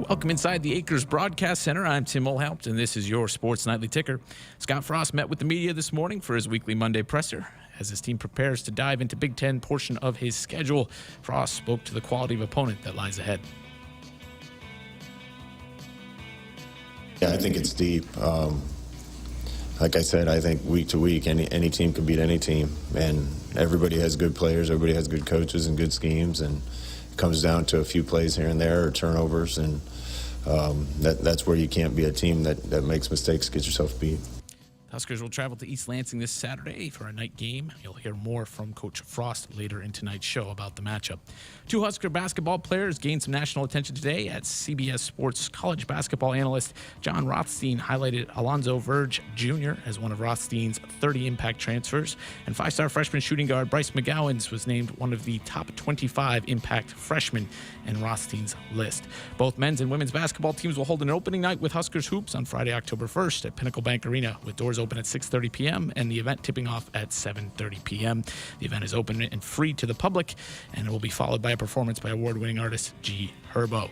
Welcome inside the Acres Broadcast Center. I'm Tim Mulhaupt, and this is your Sports Nightly Ticker. Scott Frost met with the media this morning for his weekly Monday presser. As his team prepares to dive into Big Ten portion of his schedule, Frost spoke to the quality of opponent that lies ahead. Yeah, I think it's deep. Like I said, I think week to week, any team can beat any team, and everybody has good players, everybody has good coaches and good schemes, and it comes down to a few plays here and there or turnovers, and that's where you can't be a team that makes mistakes, get yourself beat. Huskers will travel to East Lansing this Saturday for a night game. You'll hear more from Coach Frost later in tonight's show about the matchup. Two Husker basketball players gained some national attention today at CBS Sports college basketball analyst John Rothstein highlighted Alonzo Verge Jr. as one of Rothstein's 30 impact transfers, and five-star freshman shooting guard Bryce McGowens was named one of the top 25 impact freshmen in Rothstein's list. Both men's and women's basketball teams will hold an opening night with Huskers hoops on Friday, October 1st at Pinnacle Bank Arena, with doors open at 6:30 p.m. and the event tipping off at 7:30 p.m. The event is open and free to the public, and it will be followed by a performance by award-winning artist G. Herbo.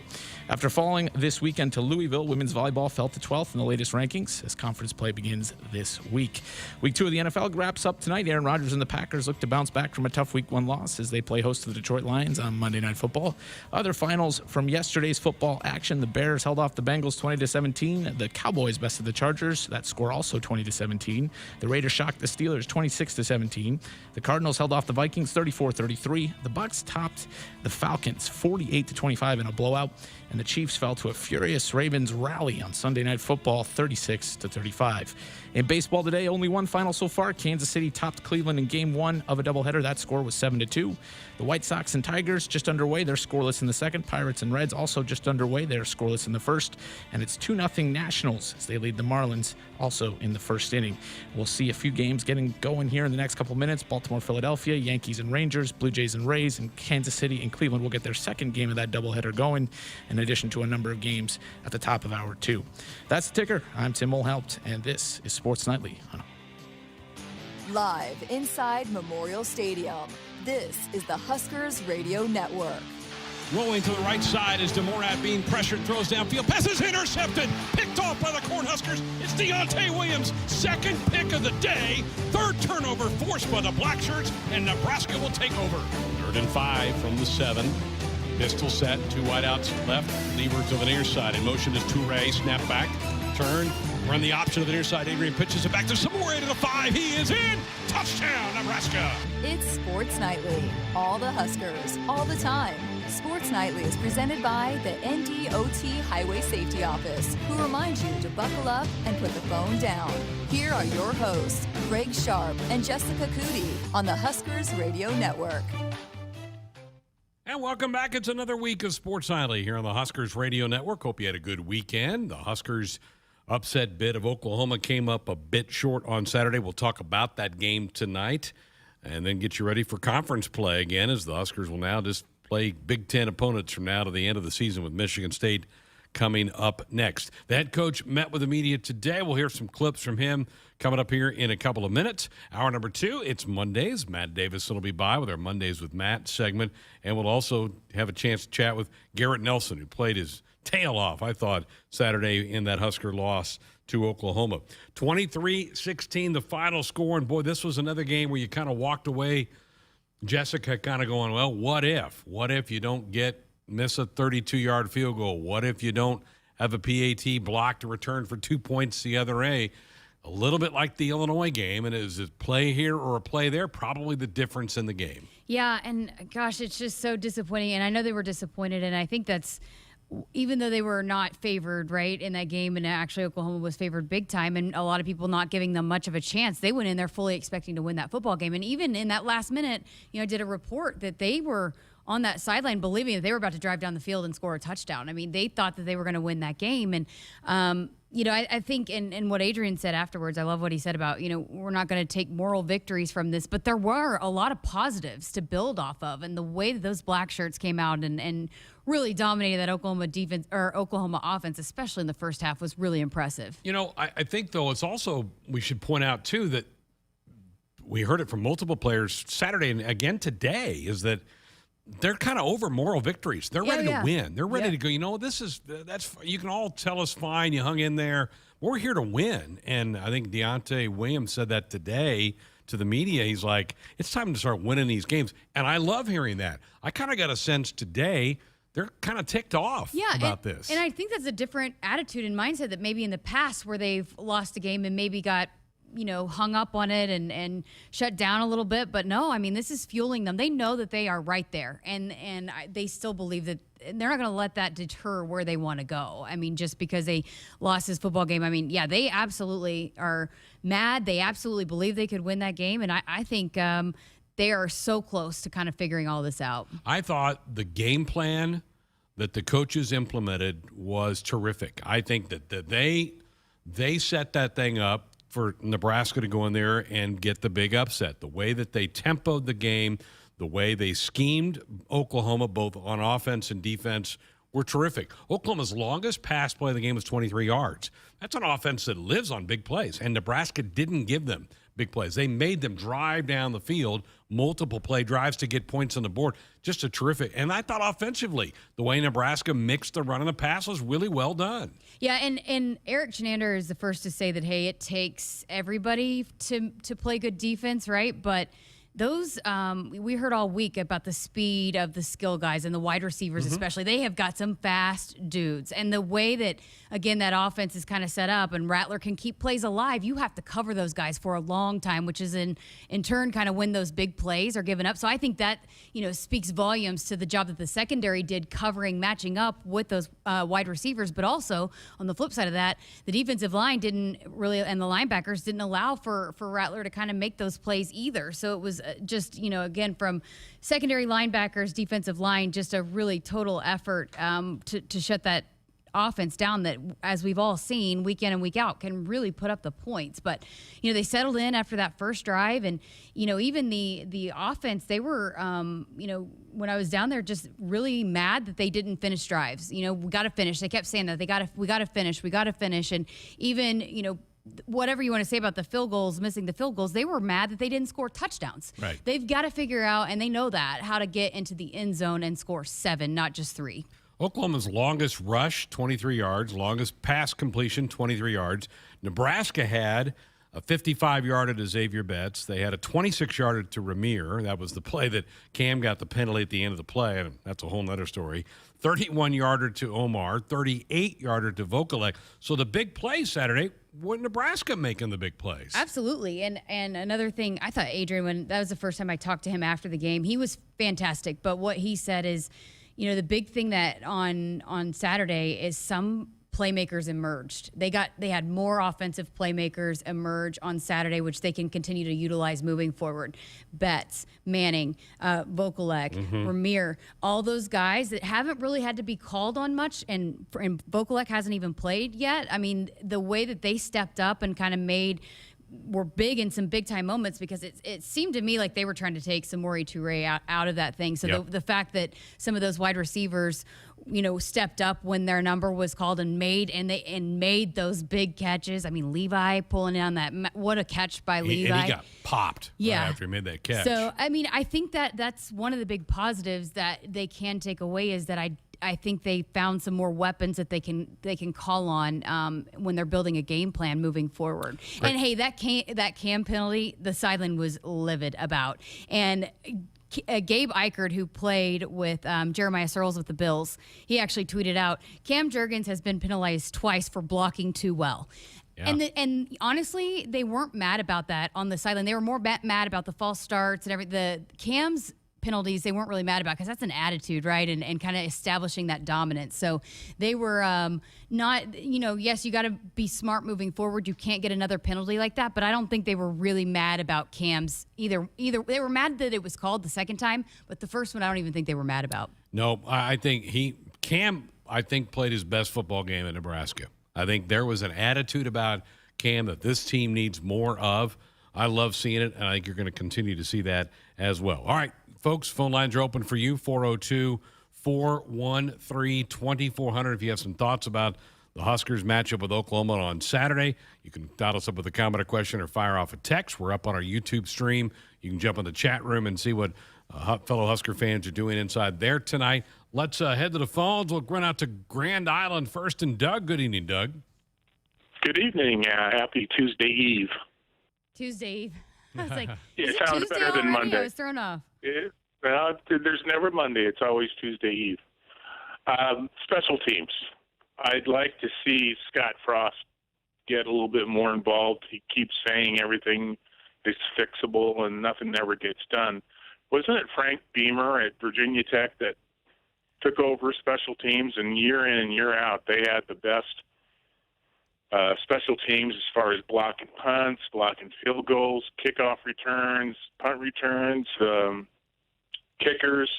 After falling this weekend to Louisville, women's volleyball fell to 12th in the latest rankings as conference play begins this week. Week 2 of the NFL wraps up tonight. Aaron Rodgers and the Packers look to bounce back from a tough Week 1 loss as they play host to the Detroit Lions on Monday Night Football. Other finals from yesterday's football action: the Bears held off the Bengals 20-17. The Cowboys bested the Chargers. That score also 20-17. The Raiders shocked the Steelers 26-17. The Cardinals held off the Vikings 34-33. The Bucs topped the Falcons 48-25 in a blowout, and the Chiefs fell to a furious Ravens rally on Sunday Night Football 36-35. In baseball today, only one final so far. Kansas City topped Cleveland in Game 1 of a doubleheader. That score was 7-2. The White Sox and Tigers just underway. They're scoreless in the second. Pirates and Reds also just underway. They're scoreless in the first. And it's 2-0 Nationals as they lead the Marlins also in the first inning. We'll see a few games getting going here in the next couple minutes. Baltimore, Philadelphia, Yankees and Rangers, Blue Jays and Rays, and Kansas City and Cleveland will get their second game of that doubleheader going, in addition to a number of games at the top of hour 2. That's the ticker. I'm Tim Mulhaupt, and this is Sports Nightly. Live inside Memorial Stadium, this is the Huskers Radio Network. Rolling to the right side is DeMorat being pressured, throws downfield, passes intercepted, picked off by the Cornhuskers. It's Deontay Williams, second pick of the day, third turnover forced by the Blackshirts, and Nebraska will take over. 3rd and 5 from the 7. Pistol set, two wideouts left, lever to the near side. In motion is Toure, snap back, turn, run the option to the near side. Adrian pitches it back to Samore to the 5. He is in. Touchdown, Nebraska. It's Sports Nightly. All the Huskers, all the time. Sports Nightly is presented by the NDOT Highway Safety Office, who reminds you to buckle up and put the phone down. Here are your hosts, Greg Sharpe and Jessica Coody on the Huskers Radio Network. And welcome back. It's another week of Sports Nightly here on the Huskers Radio Network. Hope you had a good weekend. The Huskers upset bid of Oklahoma came up a bit short on Saturday. We'll talk about that game tonight and then get you ready for conference play again, as the Huskers will now just play Big Ten opponents from now to the end of the season, with Michigan State coming up next. The head coach met with the media today. We'll hear some clips from him coming up here in a couple of minutes. Hour number 2, it's Mondays. Matt Davison will be by with our Mondays with Matt segment, and we'll also have a chance to chat with Garrett Nelson, who played his tail off, I thought, Saturday in that Husker loss to Oklahoma. 23-16, the final score, and boy, this was another game where you kind of walked away, Jessica, kind of going, well, what if? What if you don't miss a 32-yard field goal? What if you don't have a PAT blocked to return for 2 points the other way? A little bit like the Illinois game, and is it play here or a play there? Probably the difference in the game. Yeah, and gosh, it's just so disappointing, and I know they were disappointed, and I think that's, even though they were not favored, right, in that game, and actually Oklahoma was favored big time, and a lot of people not giving them much of a chance, they went in there fully expecting to win that football game. And even in that last minute, did a report that they were on that sideline believing that they were about to drive down the field and score a touchdown. I mean, they thought that they were going to win that game. And, I think in what Adrian said afterwards, I love what he said about, we're not going to take moral victories from this, but there were a lot of positives to build off of. And the way that those black shirts came out and really dominated that Oklahoma defense or Oklahoma offense, especially in the first half, was really impressive. I think, though, it's also, we should point out, too, that we heard it from multiple players Saturday and again today, is that they're kind of over moral victories. They're ready to win. They're ready to go, that's you can all tell us fine, you hung in there. We're here to win. And I think Deontay Williams said that today to the media. He's like, it's time to start winning these games. And I love hearing that. I kind of got a sense today they're kind of ticked off about this. And I think that's a different attitude and mindset that maybe in the past where they've lost a game and maybe got hung up on it and shut down a little bit. But no, I mean, this is fueling them. They know that they are right there. And they still believe that they're not going to let that deter where they want to go. I mean, just because they lost this football game. I mean, yeah, they absolutely are mad. They absolutely believe they could win that game. And I think they are so close to kind of figuring all this out. I thought the game plan that the coaches implemented was terrific. I think that they set that thing up for Nebraska to go in there and get the big upset. The way that they tempoed the game, the way they schemed Oklahoma, both on offense and defense, were terrific. Oklahoma's longest pass play of the game was 23 yards. That's an offense that lives on big plays, and Nebraska didn't give them big plays. They made them drive down the field, multiple play drives to get points on the board. Just a terrific. And I thought offensively, the way Nebraska mixed the run and the pass was really well done. Yeah, and Eric Chenander is the first to say that, hey, it takes everybody to play good defense, right? But those we heard all week about the speed of the skill guys and the wide receivers especially. They have got some fast dudes. And the way that, again, that offense is kind of set up and Rattler can keep plays alive, you have to cover those guys for a long time, which is in turn kind of when those big plays are given up. So I think that, speaks volumes to the job that the secondary did covering, matching up with those wide receivers. But also, on the flip side of that, the defensive line didn't really, and the linebackers didn't allow for Rattler to kind of make those plays either. So it was just, again, from secondary linebackers, defensive line, just a really total effort to shut that offense down that, as we've all seen week in and week out, can really put up the points. But, they settled in after that first drive. And, even the offense, they were, when I was down there, just really mad that they didn't finish drives. We got to finish. They kept saying that we got to finish. And even, whatever you want to say about the field goals, missing the field goals, they were mad that they didn't score touchdowns. Right. They've got to figure out, and they know that, how to get into the end zone and score 7, not just 3. Oklahoma's longest rush, 23 yards. Longest pass completion, 23 yards. Nebraska had a 55-yarder to Xavier Betts. They had a 26-yarder to Ramir. That was the play that Cam got the penalty at the end of the play, and that's a whole nother story. 31-yarder to Omar, 38-yarder to Vokalek. So the big play Saturday, was Nebraska making the big plays? Absolutely. And another thing, I thought Adrian, when that was the first time I talked to him after the game, he was fantastic. But what he said is, the big thing that on Saturday is some playmakers emerged. They had more offensive playmakers emerge on Saturday, which they can continue to utilize moving forward. Betts, Manning, Vokalek, Ramir, all those guys that haven't really had to be called on much, and Vokalek hasn't even played yet. I mean, the way that they stepped up and kind of were big in some big time moments, because it seemed to me like they were trying to take Samori Toure out of that thing. So the fact that some of those wide receivers, stepped up when their number was called and made those big catches. I mean, Levi pulling down what a catch by Levi. And he got popped right after he made that catch. So, I mean, I think that's one of the big positives that they can take away, is that I think they found some more weapons that they can call on when they're building a game plan moving forward. Right. And hey, that Cam penalty, the sideline was livid about. And Gabe Eichert, who played with Jeremiah Searles with the Bills, he actually tweeted out, Cam Jurgens has been penalized twice for blocking too well. Yeah. And honestly, they weren't mad about that on the sideline. They were more mad about the false starts and everything. The Cam's penalties they weren't really mad about, because that's an attitude, right? And kind of establishing that dominance. So they were not, yes, you got to be smart moving forward. You can't get another penalty like that. But I don't think they were really mad about Cam's either. They were mad that it was called the second time, but the first one I don't even think they were mad about. No, I think Cam played his best football game in Nebraska. I think there was an attitude about Cam that this team needs more of. I love seeing it, and I think you're going to continue to see that as well. All right, folks, phone lines are open for you, 402-413-2400. If you have some thoughts about the Huskers matchup with Oklahoma on Saturday, you can dial us up with a comment or question or fire off a text. We're up on our YouTube stream. You can jump in the chat room and see what fellow Husker fans are doing inside there tonight. Let's head to the phones. We'll run out to Grand Island first. And Doug, good evening, Doug. Good evening. Happy Tuesday Eve. Tuesday Eve. I was like, Yeah, is it it sounds Tuesday better than already? Monday. I was thrown off. There's never Monday. It's always Tuesday Eve. Special teams. I'd like to see Scott Frost get a little bit more involved. He keeps saying everything is fixable and nothing ever gets done. Wasn't it Frank Beamer at Virginia Tech that took over special teams, and year in and year out they had the best special teams as far as blocking punts, blocking field goals, kickoff returns, punt returns, kickers.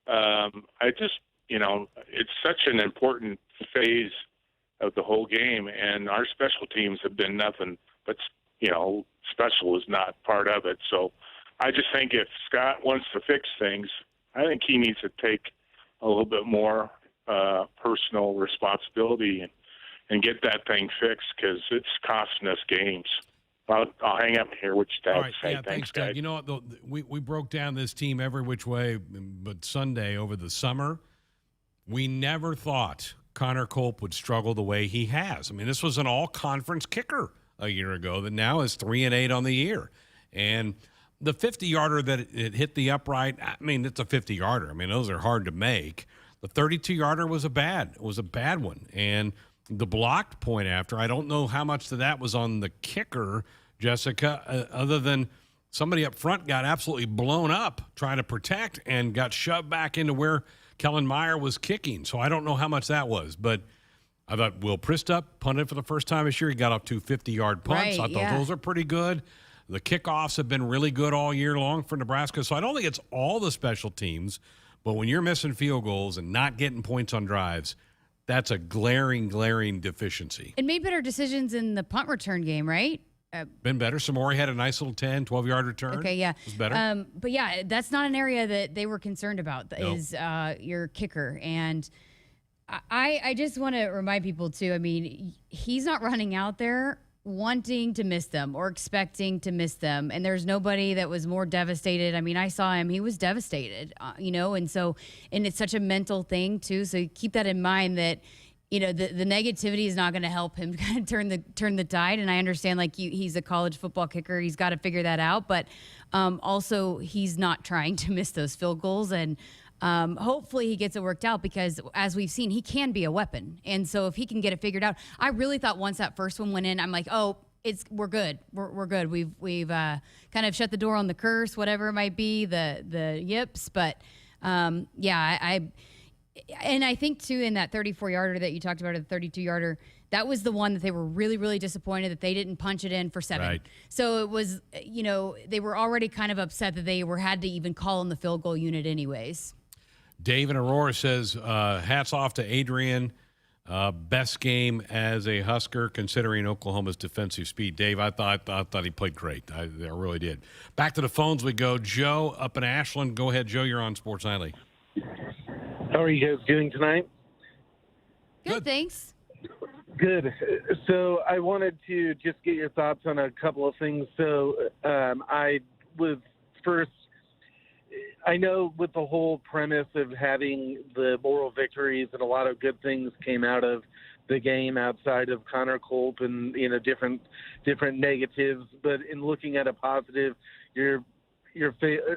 I just, it's such an important phase of the whole game, and our special teams have been nothing but, special is not part of it. So I just think if Scott wants to fix things, I think he needs to take a little bit more personal responsibility and get that thing fixed, because it's costing us games. I'll hang up here. What you All have right, to say. yeah, thanks, Doug. guys. You know what? We broke down this team every which way, but Sunday over the summer, we never thought Connor Culp would struggle the way he has. I mean, this was an all-conference kicker a year ago that now is 3-8 on the year. And the 50-yarder that it hit the upright, I mean, it's a 50-yarder. I mean, those are hard to make. The 32-yarder was a bad one. And the blocked point after, I don't know how much of that was on the kicker, Jessica, other than somebody up front got absolutely blown up trying to protect and got shoved back into where Kellen Meyer was kicking. So I don't know how much that was. But I thought Will Pristup punted for the first time this year. He got up to 50-yard punts. Right, I thought those are pretty good. The kickoffs have been really good all year long for Nebraska. So I don't think it's all the special teams. But when you're missing field goals and not getting points on drives, that's a glaring deficiency. And made better decisions in the punt return game, right? Been better. Samori had a nice little 10, 12-yard return. Okay, yeah. It was better. But, yeah, that's not an area that they were concerned about, Nope. is your kicker. And I just want to remind people, too, I mean, he's not running out there wanting to miss them or expecting to miss them. And there's nobody that was more devastated. I mean, I saw him. He was devastated, and it's such a mental thing, too. So keep that in mind that, the negativity is not going to help him kind of turn the tide. And I understand, he's a college football kicker. He's got to figure that out. But also, he's not trying to miss those field goals. And hopefully he gets it worked out, because as we've seen, he can be a weapon. And so if he can get it figured out, I really thought once that first one went in, I'm like, oh, we're good. We're good. We've kind of shut the door on the curse, whatever it might be, the yips. But and I think too, in that 34-yarder that you talked about, or the 32-yarder, that was the one that they were really, really disappointed that they didn't punch it in for 7. Right. So it was, they were already kind of upset that they had to even call in the field goal unit anyways. Dave in Aurora says, hats off to Adrian. Best game as a Husker, considering Oklahoma's defensive speed. Dave, I thought he played great. I really did. Back to the phones we go. Joe up in Ashland. Go ahead, Joe. You're on Sports Nightly. How are you guys doing tonight? Good, thanks. Good. So I wanted to just get your thoughts on a couple of things. So I know with the whole premise of having the moral victories, and a lot of good things came out of the game outside of Connor Culp and different negatives. But in looking at a positive,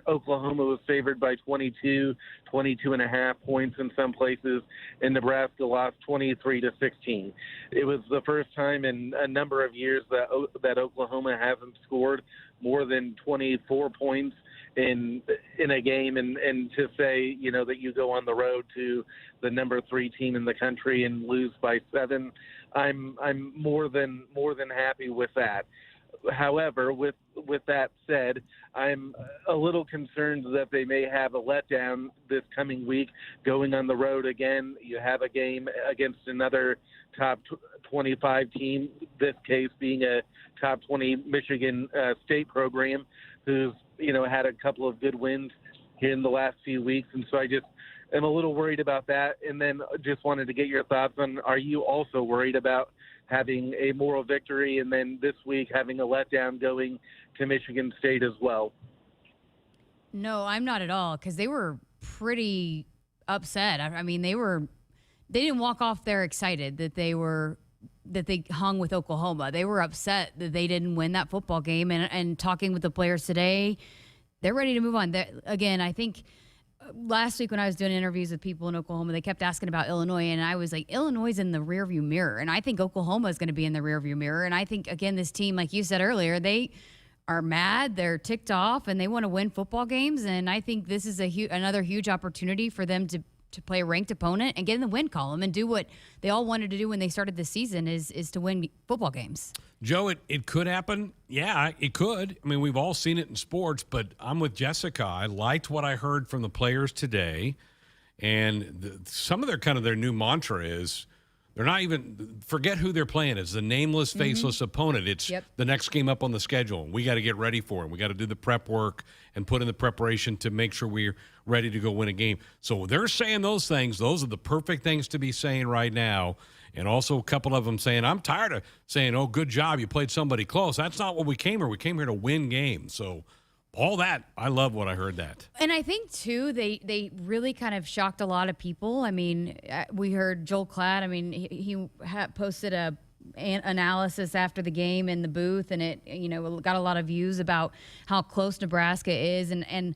Oklahoma was favored by 22 and a half points in some places, and Nebraska lost 23-16. It was the first time in a number of years that Oklahoma hasn't scored more than 24 points in a game, and to say that you go on the road to the number 3 team in the country and lose by 7, I'm more than happy with that. However, with that said, I'm a little concerned that they may have a letdown this coming week going on the road again. You have a game against another top 25 team, this case being a top 20 Michigan State program, who's had a couple of good wins here in the last few weeks. And so I just am a little worried about that. And then just wanted to get your thoughts on, are you also worried about having a moral victory and then this week having a letdown going to Michigan State as well? No, I'm not at all, because they were pretty upset. I mean, they didn't walk off there excited that they hung with Oklahoma. They were upset that they didn't win that football game. And talking with the players today, they're ready to move on. Again, I think last week when I was doing interviews with people in Oklahoma, they kept asking about Illinois, and I was like, Illinois is in the rearview mirror, and I think Oklahoma is going to be in the rearview mirror. And I think, again, this team, like you said earlier, they are mad, they're ticked off, and they want to win football games. And I think this is another huge opportunity for them to play a ranked opponent and get in the win column and do what they all wanted to do when they started the season, is to win football games. Joe, it could happen. Yeah, it could. I mean, we've all seen it in sports, but I'm with Jessica. I liked what I heard from the players today, and some of their new mantra is they're not even, forget who they're playing. It's the nameless, faceless opponent. It's the next game up on the schedule. We got to get ready for it. We got to do the prep work and put in the preparation to make sure we're ready to go win a game. So they're saying those things. Those are the perfect things to be saying right now. And also a couple of them saying, I'm tired of saying, oh, good job, you played somebody close. That's not what we came here. We came here to win games. So all that, I love what I heard that. And I think, too, they really kind of shocked a lot of people. I mean, we heard Joel Klatt. I mean, he posted an analysis after the game in the booth, and it got a lot of views about how close Nebraska is. And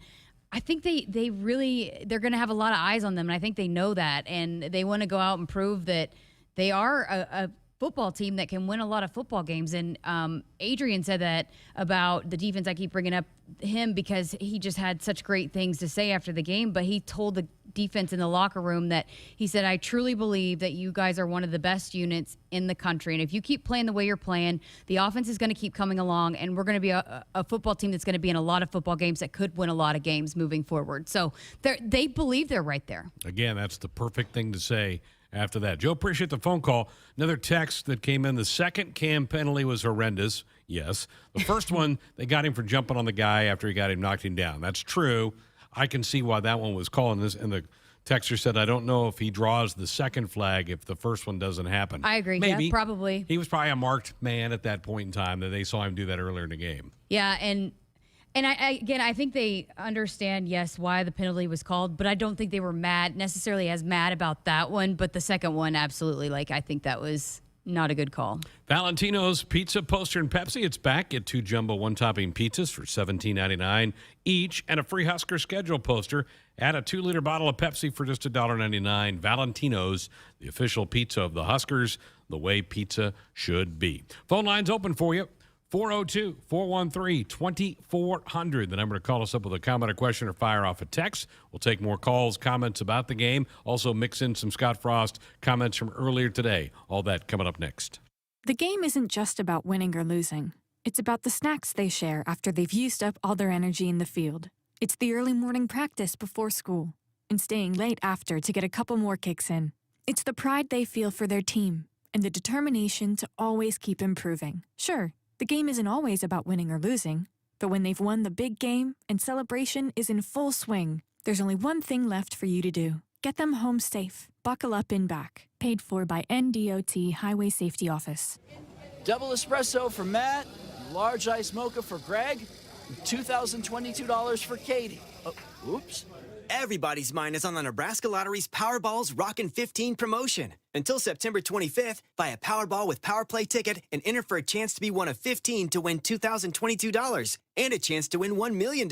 I think they're going to have a lot of eyes on them, and I think they know that. And they want to go out and prove that they are a football team that can win a lot of football games. And Adrian said that about the defense. I keep bringing up him because he just had such great things to say after the game, but he told the defense in the locker room that he said, I truly believe that you guys are one of the best units in the country. And if you keep playing the way you're playing, the offense is going to keep coming along, and we're going to be a football team that's going to be in a lot of football games that could win a lot of games moving forward. So they believe they're right there. Again, that's the perfect thing to say after that. Joe, appreciate the phone call. Another text that came in. The second Cam penalty was horrendous. Yes. The first one, they got him for jumping on the guy after he got him, knocked him down. That's true. I can see why that one was calling this. And the texter said, I don't know if he draws the second flag if the first one doesn't happen. I agree. Maybe. Yeah, probably. He was probably a marked man at that point in time that they saw him do that earlier in the game. Yeah, and I think they understand, yes, why the penalty was called, but I don't think they were necessarily as mad about that one. But the second one, absolutely. I think that was not a good call. Valentino's Pizza Poster and Pepsi. It's back. Get 2 jumbo one-topping pizzas for $17.99 each and a free Husker schedule poster. Add a 2-liter bottle of Pepsi for just $1.99. Valentino's, the official pizza of the Huskers, the way pizza should be. Phone lines open for you. 402-413-2400. The number to call us up with a comment or question or fire off a text. We'll take more calls, comments about the game. Also mix in some Scott Frost comments from earlier today. All that coming up next. The game isn't just about winning or losing. It's about the snacks they share after they've used up all their energy in the field. It's the early morning practice before school and staying late after to get a couple more kicks in. It's the pride they feel for their team and the determination to always keep improving. Sure, the game isn't always about winning or losing, but when they've won the big game and celebration is in full swing, there's only one thing left for you to do. Get them home safe. Buckle up in back. Paid for by NDOT Highway Safety Office. Double espresso for Matt, large ice mocha for Greg, $2,022 for Katie. Oh, oops. Everybody's mind is on the Nebraska Lottery's Powerball's Rockin' 15 promotion. Until September 25th, buy a Powerball with Power Play ticket and enter for a chance to be one of 15 to win $2,022 and a chance to win $1 million.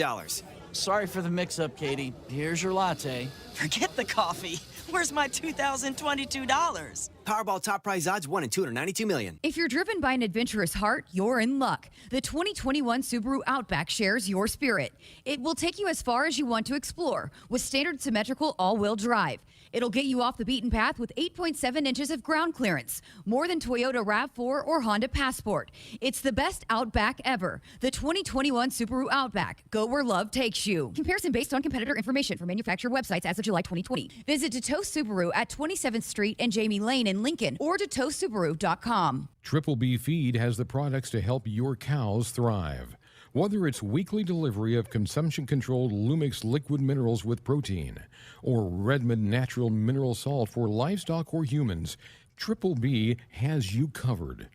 Sorry for the mix-up, Katie. Here's your latte. Forget the coffee. Where's my $2,022? Powerball top prize odds 1 in 292 million. If you're driven by an adventurous heart, you're in luck. The 2021 Subaru Outback shares your spirit. It will take you as far as you want to explore with standard symmetrical all-wheel drive. It'll get you off the beaten path with 8.7 inches of ground clearance, more than Toyota RAV4 or Honda Passport. It's the best Outback ever. The 2021 Subaru Outback. Go where love takes you. Comparison based on competitor information from manufacturer websites as of July 2020. Visit Detos Subaru at 27th Street and Jamie Lane in Lincoln or DetosSubaru.com. Triple B Feed has the products to help your cows thrive. Whether it's weekly delivery of consumption-controlled Lumix liquid minerals with protein or Redmond natural mineral salt for livestock or humans, Triple B has you covered.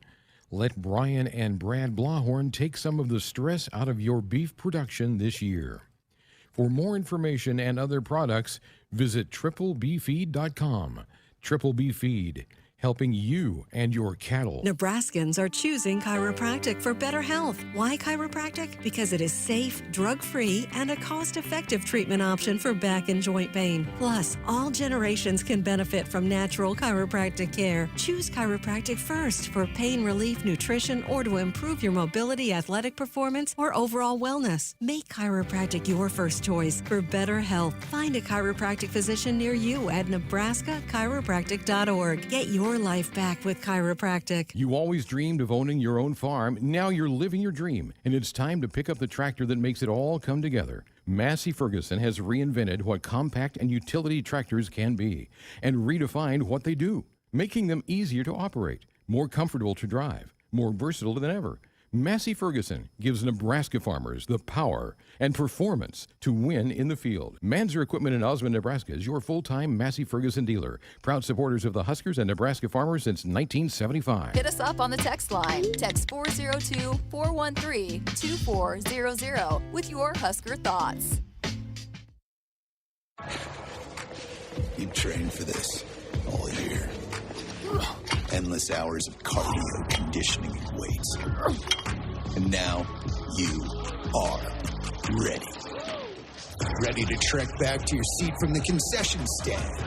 Let Brian and Brad Blahorn take some of the stress out of your beef production this year. For more information and other products, visit triplebfeed.com. Triple B Feed, helping you and your cattle. Nebraskans are choosing chiropractic for better health. Why chiropractic? Because it is safe, drug-free, and a cost-effective treatment option for back and joint pain. Plus, all generations can benefit from natural chiropractic care. Choose chiropractic first for pain relief, nutrition, or to improve your mobility, athletic performance, or overall wellness. Make chiropractic your first choice for better health. Find a chiropractic physician near you at nebraska-chiropractic.org. Get your life back with chiropractic. You always dreamed of owning your own farm. Now you're living your dream, and it's time to pick up the tractor that makes it all come together. Massey Ferguson has reinvented what compact and utility tractors can be and redefined what they do, making them easier to operate, more comfortable to drive, more versatile than ever. Massey Ferguson gives Nebraska farmers the power and performance to win in the field. Manzer Equipment in Osmond, Nebraska is your full-time Massey Ferguson dealer. Proud supporters of the Huskers and Nebraska farmers since 1975. Hit us up on the text line. Text 402-413-2400 with your Husker thoughts. You trained for this all year. Endless hours of cardio, conditioning, and weights. And now you are ready. Ready to trek back to your seat from the concession stand.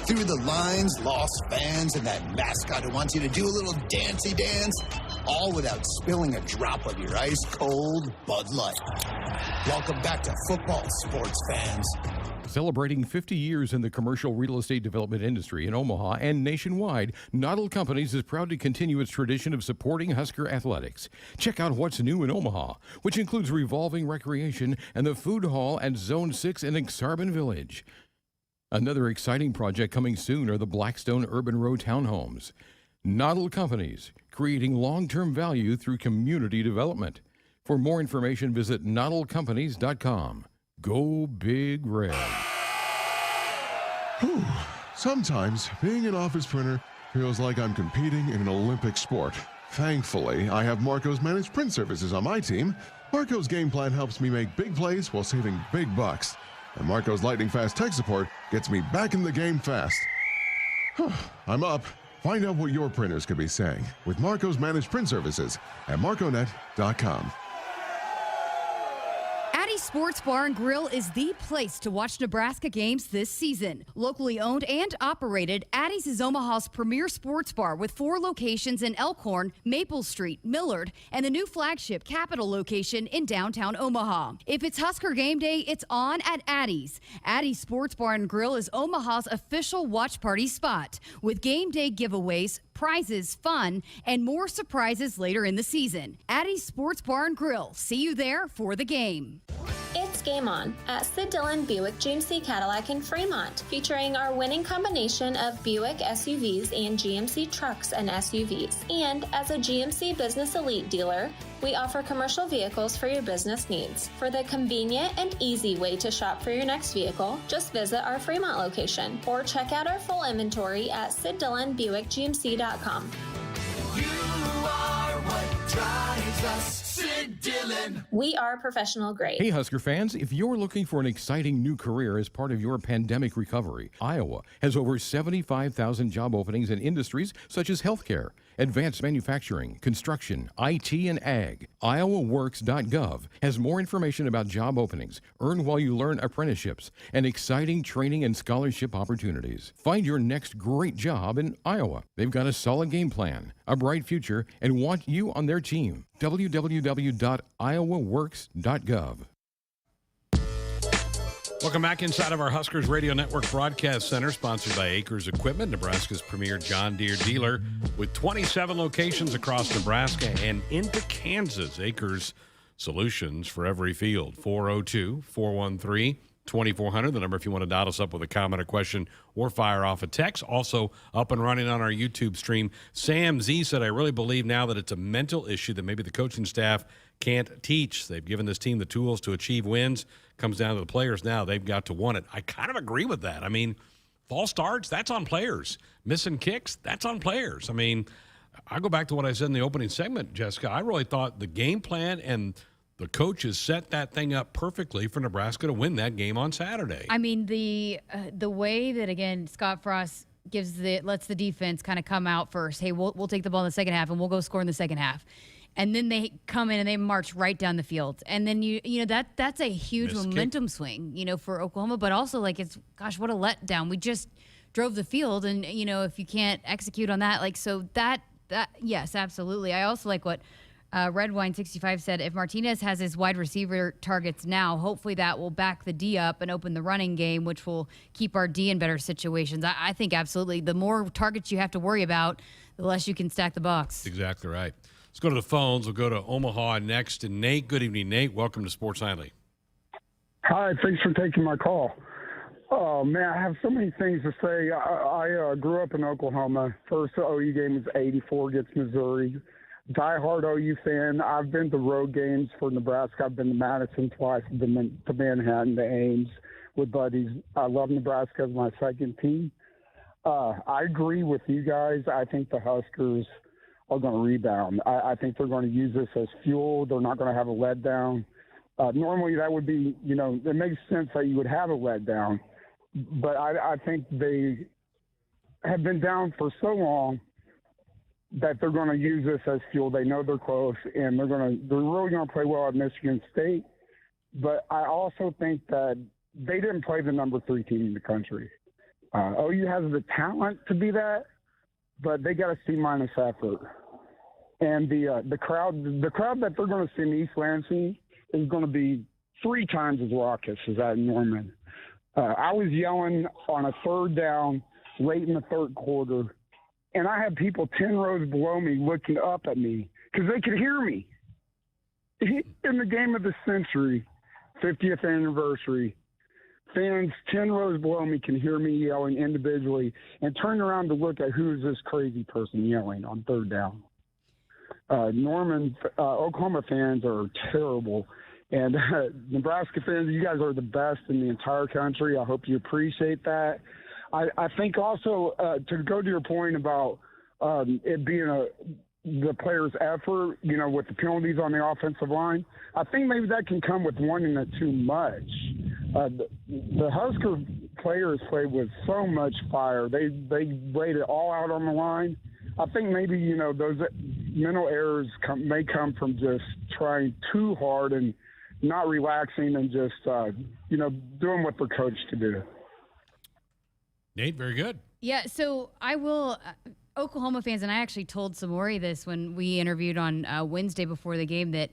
Through the lines, lost fans, and that mascot who wants you to do a little dancey dance, all without spilling a drop of your ice-cold Bud Light. Welcome back to football, sports fans. Celebrating 50 years in the commercial real estate development industry in Omaha and nationwide, Noddle Companies is proud to continue its tradition of supporting Husker athletics. Check out what's new in Omaha, which includes revolving recreation and the food hall at Zone 6 in Exarban Village. Another exciting project coming soon are the Blackstone Urban Row townhomes. Noddle Companies, creating long-term value through community development. For more information, visit noddlecompanies.com. Go Big Red. Whew. Sometimes being an office printer feels like I'm competing in an Olympic sport. Thankfully, I have Marco's Managed Print Services on my team. Marco's game plan helps me make big plays while saving big bucks. And Marco's lightning fast tech support gets me back in the game fast. I'm up. Find out what your printers could be saying with Marco's Managed Print Services at marconet.com. Sports Bar and Grill is the place to watch Nebraska games this season. Locally owned and operated, Addie's is Omaha's premier sports bar with 4 locations in Elkhorn, Maple Street, Millard, and the new flagship Capitol location in downtown Omaha. If it's Husker game day, it's on at Addie's. Addie's Sports Bar and Grill is Omaha's official watch party spot with game day giveaways, prizes, fun, and more surprises later in the season. Addie's Sports Bar and Grill. See you there for the game. It's Game On at Sid Dillon Buick GMC Cadillac in Fremont, featuring our winning combination of Buick SUVs and GMC trucks and SUVs. And as a GMC Business Elite dealer, we offer commercial vehicles for your business needs. For the convenient and easy way to shop for your next vehicle, just visit our Fremont location or check out our full inventory at SidDillonBuickGMC.com. You are what drives us. Sid Dillon. We are professional grade. Hey, Husker fans, if you're looking for an exciting new career as part of your pandemic recovery, Iowa has over 75,000 job openings in industries such as healthcare, advanced manufacturing, construction, IT, and ag. IowaWorks.gov has more information about job openings, earn while you learn apprenticeships, and exciting training and scholarship opportunities. Find your next great job in Iowa. They've got a solid game plan, a bright future, and want you on their team. www.iowaworks.gov. Welcome back inside of our Huskers Radio Network Broadcast Center, sponsored by Acres Equipment, Nebraska's premier John Deere dealer, with 27 locations across Nebraska and into Kansas. Acres solutions for every field. 402-413-2400, the number if you want to dial us up with a comment, a question, or fire off a text. Also up and running on our YouTube stream. Sam Z said, I really believe now that it's a mental issue that maybe the coaching staff can't teach. They've given this team the tools to achieve wins. Comes down to the players now. They've got to want it. I kind of agree with that. I mean, false starts, that's on players. Missing kicks, that's on players. I mean, I go back to what I said in the opening segment, Jessica. I really thought the game plan and the coaches set that thing up perfectly for Nebraska to win that game on Saturday. I mean, the way that, again, Scott Frost lets the defense kind of come out first. Hey, we'll take the ball in the second half, and we'll go score in the second half. And then they come in and they march right down the field. And then, that's a huge momentum swing, for Oklahoma. But also, what a letdown. We just drove the field. And, if you can't execute on that, yes, absolutely. I also like what Redwine65 said. If Martinez has his wide receiver targets now, hopefully that will back the D up and open the running game, which will keep our D in better situations. I think absolutely. The more targets you have to worry about, the less you can stack the box. That's exactly right. Let's go to the phones. We'll go to Omaha next. And Nate, good evening, Nate. Welcome to Sports Nightly. Hi, thanks for taking my call. Oh, man, I have so many things to say. I grew up in Oklahoma. First OU game was 84 against Missouri. Diehard OU fan. I've been to road games for Nebraska. I've been to Madison twice. I've been to Manhattan, to Ames with buddies. I love Nebraska as my second team. I agree with you guys. I think the Huskers are going to rebound. I think they're going to use this as fuel. They're not going to have a letdown. Normally that would be, it makes sense that you would have a letdown. But I think they have been down for so long that they're going to use this as fuel. They know they're close, and they're really going to play well at Michigan State. But I also think that they didn't play the number 3 team in the country. OU has the talent to be that, but they got a C- effort. And the crowd that they're going to see in East Lansing is going to be 3 times as raucous as that in Norman. I was yelling on a third down late in the third quarter, and I had people 10 rows below me looking up at me because they could hear me. In the game of the century, 50th anniversary, fans 10 rows below me can hear me yelling individually and turn around to look at who is this crazy person yelling on third down. Oklahoma fans are terrible. And Nebraska fans, you guys are the best in the entire country. I hope you appreciate that. I think also, to go to your point about it being the players' effort, with the penalties on the offensive line, I think maybe that can come with wanting it too much. The Husker players played with so much fire. They laid it all out on the line. I think maybe, those mental errors may come from just trying too hard and not relaxing and just, doing what they're coached to do. Nate, very good. Yeah, so I will Oklahoma fans, and I actually told Samori this when we interviewed on Wednesday before the game, that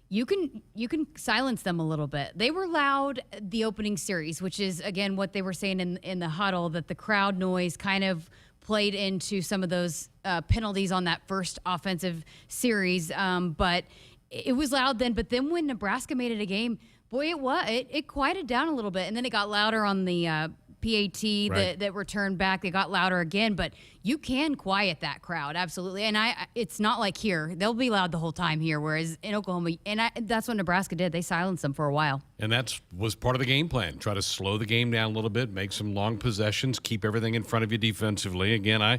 you can silence them a little bit. They were loud the opening series, which is, again, what they were saying in the huddle, that the crowd noise kind of played into some of those penalties on that first offensive series. But it was loud then. But then when Nebraska made it a game, boy, it quieted down a little bit. And then it got louder on the PAT right. that returned back. They got louder again, but you can quiet that crowd, absolutely. And it's not like here. They'll be loud the whole time here, whereas in Oklahoma, that's what Nebraska did. They silenced them for a while. And that was part of the game plan. Try to slow the game down a little bit, make some long possessions, keep everything in front of you defensively. Again, I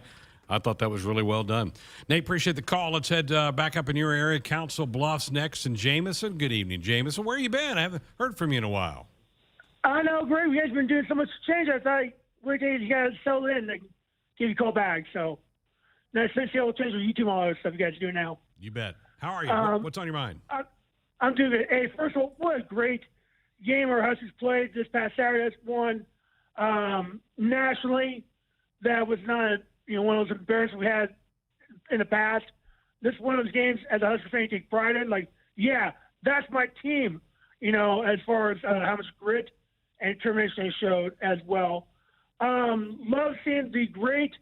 thought that was really well done. Nate, appreciate the call. Let's head back up in your area. Council Bluffs next, and Jamison. Good evening, Jamison. Where you been? I haven't heard from you in a while. I know, Greg. You guys have been doing so much change. I thought we you guys settle in and give you a call back. So now since the old change with YouTube and all that stuff you guys are doing now. You bet. How are you? What's on your mind? I'm doing good. Hey, first of all, what a great game our Huskers played this past Saturday. That's one nationally. That was not one of those embarrassments we had in the past. This is one of those games as a Husker fan you take pride in. Like, yeah, that's my team. As far as how much grit and determination they showed as well. Love seeing the great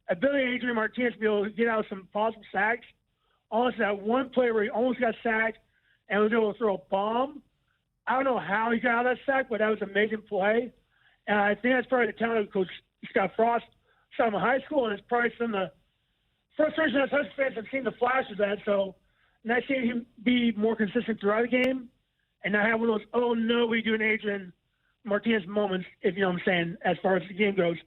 ability of Adrian Martinez to be able to get out some possible sacks. Also, that one play where he almost got sacked and was able to throw a bomb. I don't know how he got out of that sack, but that was an amazing play. And I think that's probably the talent of Coach Scott Frost saw him in high school, and it's probably some of the frustration as Husker fans have seen the flash of that. So, nice seeing him be more consistent throughout the game and not have one of those, oh, no, we do an Adrian Martinez moments, if you know what I'm saying, as far as the game goes.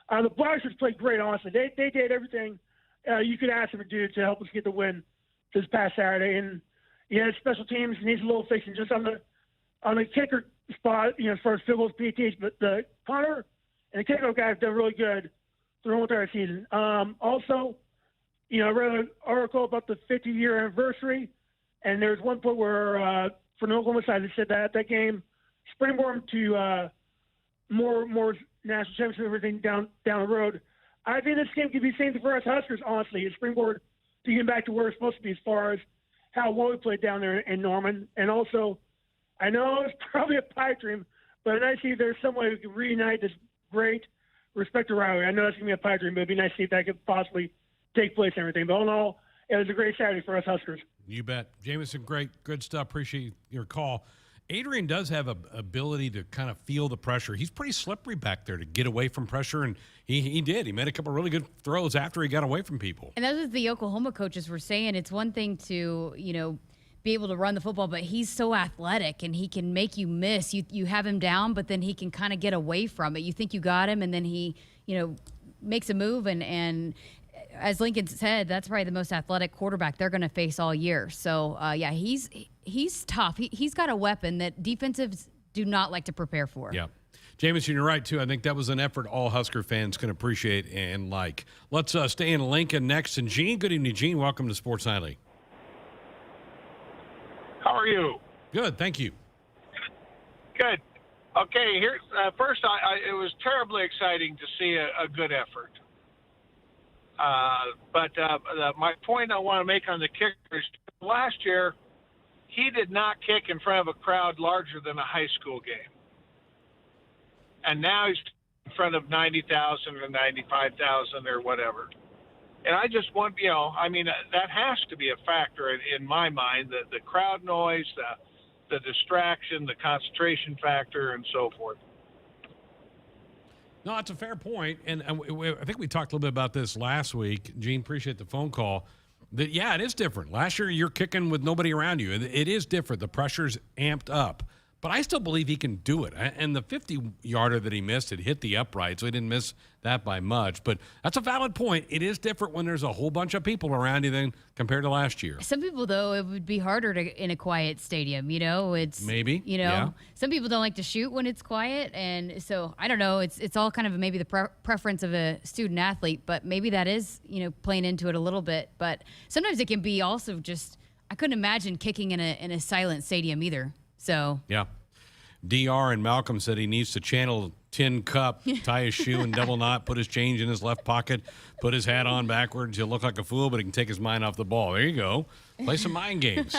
The Blasters played great, honestly. They did everything you could ask them to do to help us get the win this past Saturday. And, Yeah, special teams needs a little fixing just on the kicker spot, as far as field goals, PATs, but the punter and the kicker guys have done really good throughout the entire season. Also, I read an article about the 50-year anniversary, and there's one point where from the Oklahoma side, they said that game springboard to more national championships and everything down the road. I think this game could be the same thing for us Huskers, honestly. A springboard to get back to where it's supposed to be as far as how well we played down there in Norman. And also, I know it's probably a pipe dream, but I see there's some way we can reunite this great respected rivalry. I know that's going to be a pipe dream, but it'd be nice to see if that could possibly take place and everything. But all in all, it was a great Saturday for us Huskers. You bet. Jamison, great, good stuff. Appreciate your call. Adrian does have a ability to kind of feel the pressure. He's pretty slippery back there to get away from pressure, and he did. He made a couple really good throws after he got away from people. And that's what the Oklahoma coaches were saying. It's one thing to, be able to run the football, but he's so athletic and he can make you miss. You have him down, but then he can kind of get away from it. You think you got him, and then he, makes a move and as Lincoln said, that's probably the most athletic quarterback they're going to face all year. So, he's tough. He's got a weapon that defensives do not like to prepare for. Yeah. Jamison, you're right, too. I think that was an effort all Husker fans can appreciate and like. Let's stay in Lincoln next. And Gene, good evening, Gene. Welcome to Sports Nightly. How are you? Good, thank you. Good. Okay, here's first. It was terribly exciting to see a good effort. But my point I want to make on the kicker is last year he did not kick in front of a crowd larger than a high school game, and now he's in front of 90,000 or 95,000 or whatever. And I just want, that has to be a factor in my mind, the crowd noise, the distraction, the concentration factor, and so forth. No, that's a fair point. And I think we talked a little bit about this last week. Gene, appreciate the phone call. It is different. Last year, you're kicking with nobody around you. It is different. The pressure's amped up. But I still believe he can do it. And the 50-yarder that he missed, it hit the upright, so he didn't miss that by much. But that's a valid point. It is different when there's a whole bunch of people around you than compared to last year. Some people, though, it would be harder in a quiet stadium. It's maybe. Yeah. Some people don't like to shoot when it's quiet, and so I don't know. It's all kind of maybe the preference of a student athlete, but maybe that is playing into it a little bit. But sometimes it can be also just I couldn't imagine kicking in a silent stadium either. So yeah. DR and Malcolm said he needs to channel Tin Cup, tie his shoe in double knot, put his change in his left pocket, put his hat on backwards. He'll look like a fool, but he can take his mind off the ball. There you go. Play some mind games.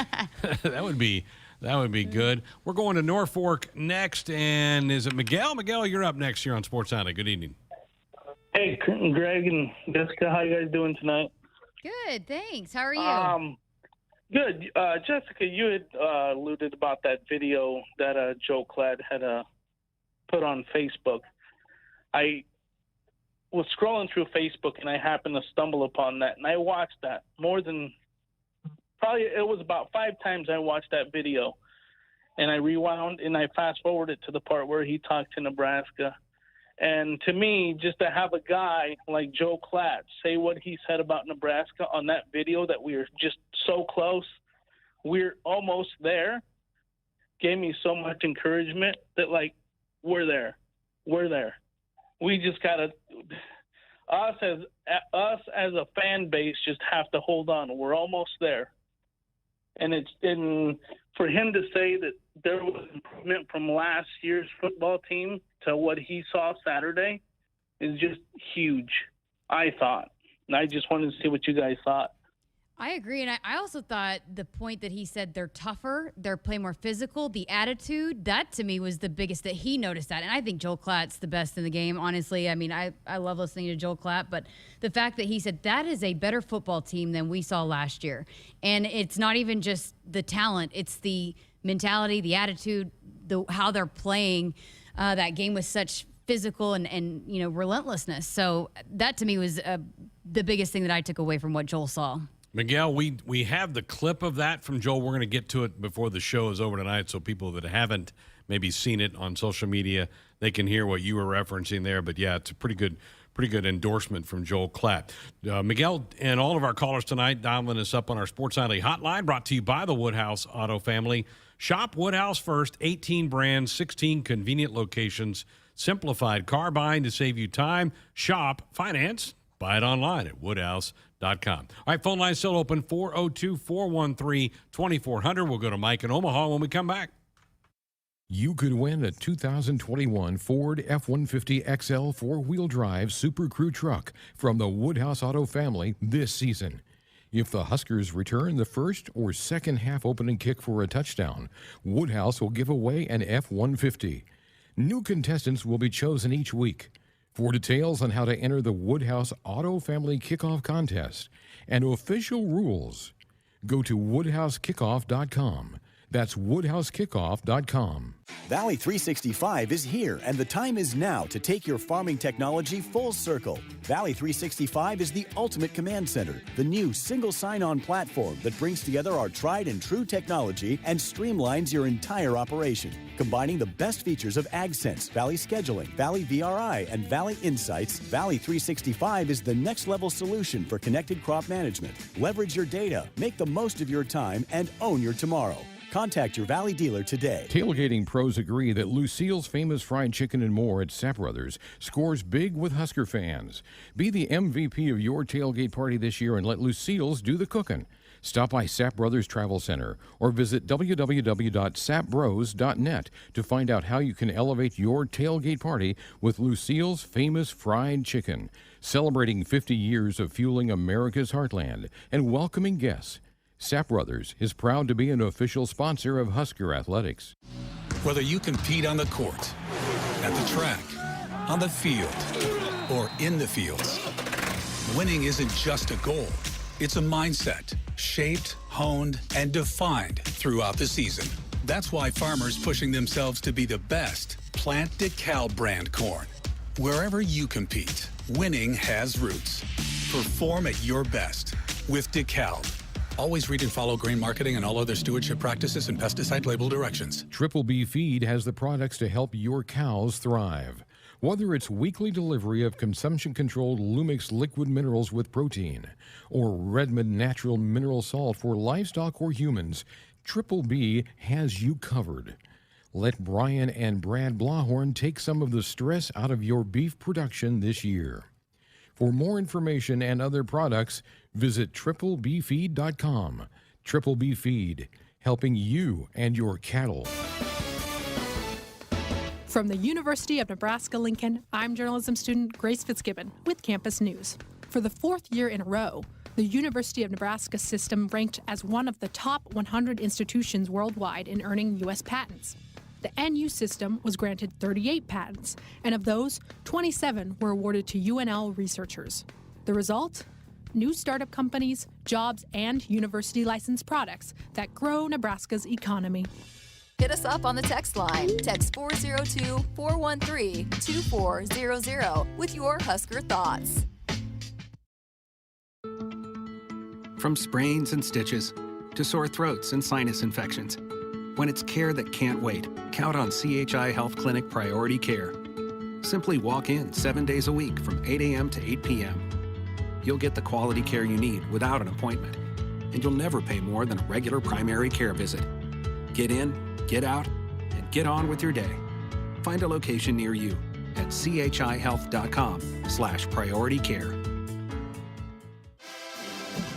That would be good. We're going to Norfolk next, and is it Miguel? Miguel, you're up next here on Sports Nightly. Good evening. Hey, Greg and Jessica, how you guys doing tonight? Good, thanks. How are you? Good. Jessica, you had alluded about that video that Joe Klatt had put on Facebook. I was scrolling through Facebook, and I happened to stumble upon that, and I watched that more than probably it was about 5 times I watched that video, and I rewound, and I fast-forwarded to the part where he talked to Nebraska. And to me, just to have a guy like Joe Klatt say what he said about Nebraska on that video, that we are just so close, we're almost there, gave me so much encouragement that, we're there. We just got to – us as a fan base just have to hold on. We're almost there. And for him to say that there was improvement from last year's football team to what he saw Saturday is just huge, I thought. And I just wanted to see what you guys thought. I agree. And I also thought the point that he said they're tougher, they're playing more physical, the attitude, that to me was the biggest that he noticed that. And I think Joel Klatt's the best in the game, honestly. I mean, I love listening to Joel Klatt, but the fact that he said that is a better football team than we saw last year. And it's not even just the talent, it's the mentality, the attitude, how they're playing that game with such physical and relentlessness. So that to me was the biggest thing that I took away from what Joel saw. Miguel, we have the clip of that from Joel. We're going to get to it before the show is over tonight, so people that haven't maybe seen it on social media, they can hear what you were referencing there. But yeah, it's a pretty pretty good endorsement from Joel Klatt. Miguel and all of our callers tonight dialing us up on our Sports Nightly hotline, brought to you by the Woodhouse Auto Family. Shop Woodhouse first, 18 brands, 16 convenient locations, simplified car buying to save you time. Shop, finance, buy it online at woodhouse.com. All right, phone line still open, 402-413-2400. We'll go to Mike in Omaha when we come back. You could win a 2021 Ford F-150 XL four-wheel drive Super Crew truck from the Woodhouse Auto family this season. If the Huskers return the first or second half opening kick for a touchdown, Woodhouse will give away an F-150. New contestants will be chosen each week. For details on how to enter the Woodhouse Auto Family Kickoff Contest and official rules, go to woodhousekickoff.com. That's woodhousekickoff.com. Valley 365 is here, and the time is now to take your farming technology full circle. Valley 365 is the ultimate command center, the new single sign-on platform that brings together our tried and true technology and streamlines your entire operation. Combining the best features of AgSense, Valley Scheduling, Valley VRI, and Valley Insights, Valley 365 is the next level solution for connected crop management. Leverage your data, make the most of your time, and own your tomorrow. Contact your Valley dealer today. Tailgating pros agree that Lucille's Famous Fried Chicken and More at Sapp Brothers scores big with Husker fans. Be the MVP of your tailgate party this year and let Lucille's do the cooking. Stop by Sapp Brothers Travel Center or visit www.sappbros.net to find out how you can elevate your tailgate party with Lucille's Famous Fried Chicken, celebrating 50 years of fueling America's heartland and welcoming guests. Sapp Brothers is proud to be an official sponsor of Husker Athletics. Whether you compete on the court, at the track, on the field, or in the fields, winning isn't just a goal. It's a mindset, shaped, honed, and defined throughout the season. That's why farmers pushing themselves to be the best plant DeKalb brand corn. Wherever you compete, winning has roots. Perform at your best with DeKalb. Always read and follow grain marketing and all other stewardship practices and pesticide label directions. Triple B Feed has the products to help your cows thrive. Whether it's weekly delivery of consumption-controlled Lumix liquid minerals with protein or Redmond natural mineral salt for livestock or humans, Triple B has you covered. Let Brian and Brad Blahorn take some of the stress out of your beef production this year. For more information and other products, visit triplebfeed.com. Triple B Feed, helping you and your cattle. From the University of Nebraska-Lincoln, I'm journalism student Grace Fitzgibbon with Campus News. For the fourth year in a row, the University of Nebraska system ranked as one of the top 100 institutions worldwide in earning U.S. patents. The NU system was granted 38 patents, and of those, 27 were awarded to UNL researchers. The result? New startup companies, jobs, and university licensed products that grow Nebraska's economy. Hit us up on the text line. Text 402-413-2400 with your Husker thoughts. From sprains and stitches to sore throats and sinus infections. When it's care that can't wait, count on CHI Health Clinic Priority Care. Simply walk in 7 days a week from 8 a.m. to 8 p.m. You'll get the quality care you need without an appointment, and you'll never pay more than a regular primary care visit. Get in, get out, and get on with your day. Find a location near you at chihealth.com/priority care.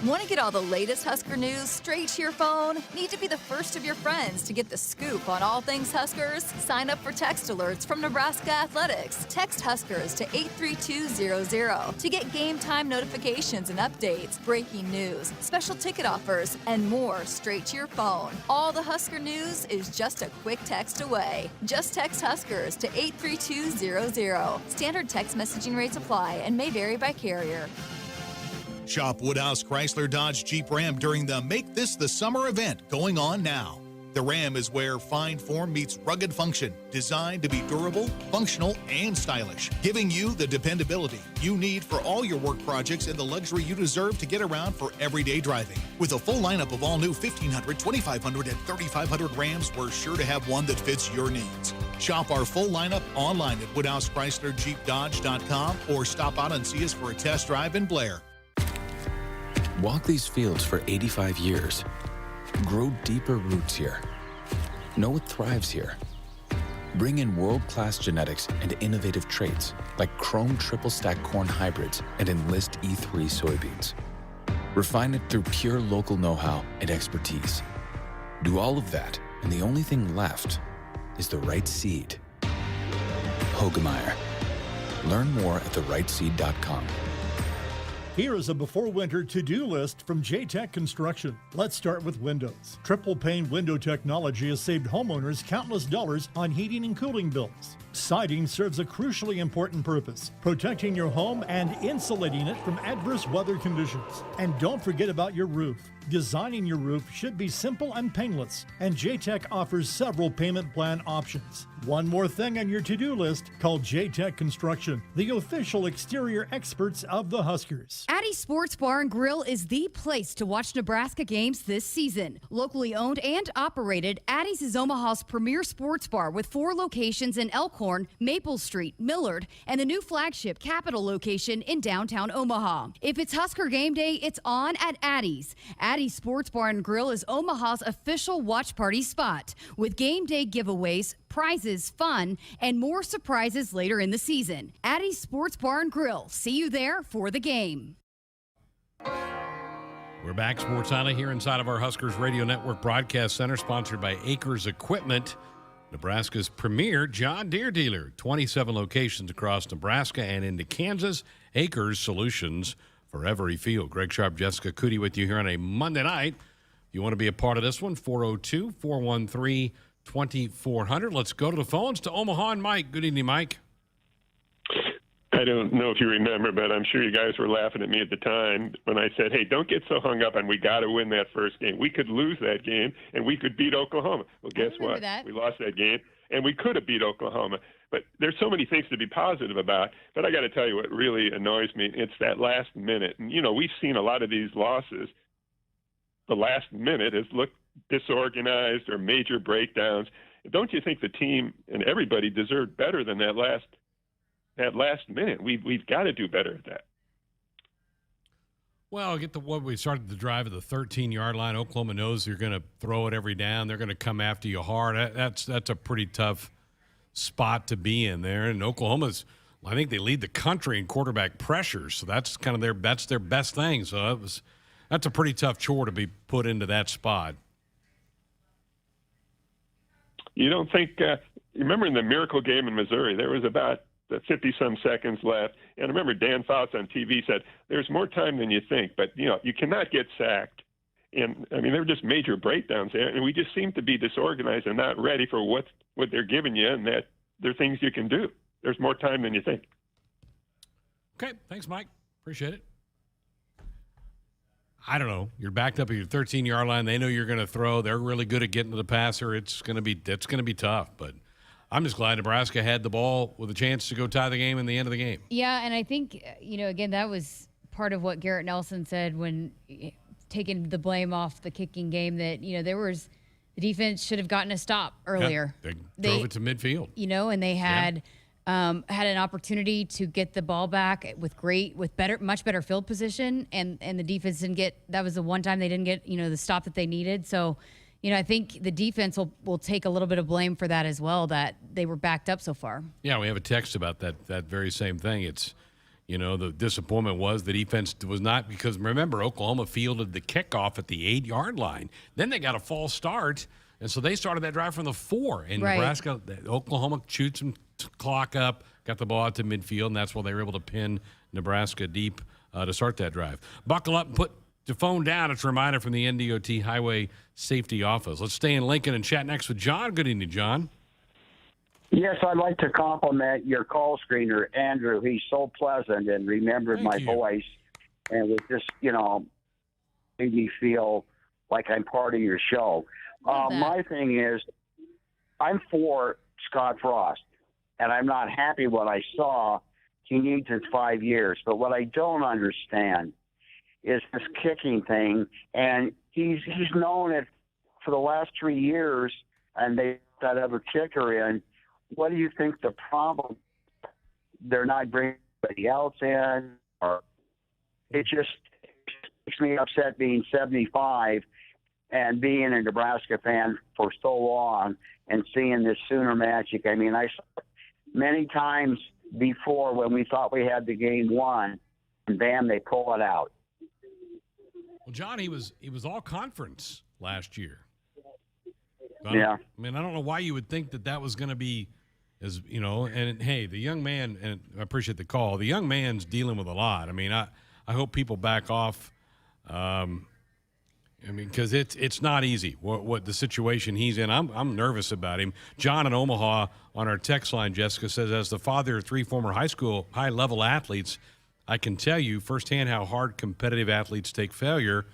Want to get all the latest Husker news straight to your phone? Need to be the first of your friends to get the scoop on all things Huskers? Sign up for text alerts from Nebraska Athletics. Text Huskers to 83200 to get game time notifications and updates, breaking news, special ticket offers, and more straight to your phone. All the Husker news is just a quick text away. Just text Huskers to 83200. Standard text messaging rates apply and may vary by carrier. Shop Woodhouse Chrysler Dodge Jeep Ram during the Make This the Summer event going on now. The Ram is where fine form meets rugged function, designed to be durable, functional, and stylish, giving you the dependability you need for all your work projects and the luxury you deserve to get around for everyday driving. With a full lineup of all new 1500, 2500, and 3500 Rams, we're sure to have one that fits your needs. Shop our full lineup online at WoodhouseChryslerJeepDodge.com or stop out and see us for a test drive in Blair. Walk these fields for 85 years. Grow deeper roots here. Know what thrives here. Bring in world-class genetics and innovative traits like Chrome triple stack corn hybrids and Enlist E3 soybeans. Refine it through pure local know-how and expertise. Do all of that, and the only thing left is the right seed. Hogemeyer. Learn more at therightseed.com. Here is a before-winter to-do list from J-Tech Construction. Let's start with windows. Triple-pane window technology has saved homeowners countless dollars on heating and cooling bills. Siding serves a crucially important purpose, protecting your home and insulating it from adverse weather conditions. And don't forget about your roof. Designing your roof should be simple and painless, and J-Tech offers several payment plan options. One more thing on your to-do list, call J-Tech Construction, the official exterior experts of the Huskers. Addie's Sports Bar and Grill is the place to watch Nebraska games this season. Locally owned and operated, Addie's is Omaha's premier sports bar with 4 locations in Elkhorn, Maple Street, Millard, and the new flagship Capitol location in downtown Omaha. If it's Husker game day, it's on at Addie's. Addie's Sports Bar and Grill is Omaha's official watch party spot with game day giveaways, prizes, fun, and more surprises later in the season. Addie's Sports Bar and Grill. See you there for the game. We're back, Sports Island, here inside of our Huskers Radio Network Broadcast Center, sponsored by Acres Equipment, Nebraska's premier John Deere dealer. 27 locations across Nebraska and into Kansas. Acres Solutions for every field. Greg Sharpe, Jessica Coody with you here on a Monday night. If you want to be a part of this one, 402-413-2400. Let's go to the phones to Omaha and Mike. Good evening, Mike. I don't know if you remember, but I'm sure you guys were laughing at me at the time when I said, hey, don't get so hung up on we got to win that first game. We could lose that game, and we could beat Oklahoma. Well, guess what? We lost that game, and we could have beat Oklahoma. But there's so many things to be positive about. But I got to tell you what really annoys me. It's that last minute. And, you know, we've seen a lot of these losses. The last minute has looked disorganized or major breakdowns. Don't you think the team and everybody deserved better than that last minute? We've got to do better at that. Well, we started the drive at the 13-yard line. Oklahoma knows you're going to throw it every down. They're going to come after you hard. That's a pretty tough spot to be in there. And Oklahoma's, I think they lead the country in quarterback pressures, so that's kind of their best thing. So that's a pretty tough chore to be put into that spot. You don't think? Remember in the miracle game in Missouri, there was about 50-some seconds left, and I remember Dan Fouts on TV said, "There's more time than you think, but you cannot get sacked." And I mean, there were just major breakdowns there, and we just seem to be disorganized and not ready for what they're giving you, and that there are things you can do. There's more time than you think. Okay, thanks, Mike. Appreciate it. I don't know. You're backed up at your 13-yard line. They know you're going to throw. They're really good at getting to the passer. It's going to be tough, but I'm just glad Nebraska had the ball with a chance to go tie the game in the end of the game. Yeah, and I think, again, that was part of what Garrett Nelson said when taking the blame off the kicking game, that, the defense should have gotten a stop earlier. Yeah, they drove it to midfield. And they had had an opportunity to get the ball back with much better field position, and the defense didn't get, that was the one time they didn't get, the stop that they needed. So, I think the defense will take a little bit of blame for that as well, that they were backed up so far. Yeah, we have a text about that very same thing. It's, the disappointment was the defense was not, because remember, Oklahoma fielded the kickoff at the 8-yard line. Then they got a false start, and so they started that drive from the 4. And Nebraska, Oklahoma chewed some clock up, got the ball out to midfield, and that's why they were able to pin Nebraska deep to start that drive. Buckle up and put the phone down. It's a reminder from the NDOT Highway Safety Office. Let's stay in Lincoln and chat next with John. Good evening, John. Yes, I'd like to compliment your call screener, Andrew. He's so pleasant and remembered my voice, and it just, made me feel like I'm part of your show. My thing is, I'm for Scott Frost, and I'm not happy what I saw. He needs his 5 years. But what I don't understand is this kicking thing, and he's known it for the last 3 years, and they got that other kicker in. what do you think the problem? They're not bringing anybody else in, or it just makes me upset being 75 and being a Nebraska fan for so long and seeing this Sooner magic. I mean, I saw many times before when we thought we had the game won, and bam, they pull it out. Well, John, he was all conference last year. Yeah. I mean, I don't know why you would think that was going to be, as you know. And hey, the young man, and I appreciate the call. The young man's dealing with a lot. I mean, I hope people back off. I mean, because it's not easy what the situation he's in. I'm nervous about him. John in Omaha on our text line, Jessica, says, as the father of 3 former high-level athletes, I can tell you firsthand how hard competitive athletes take failure.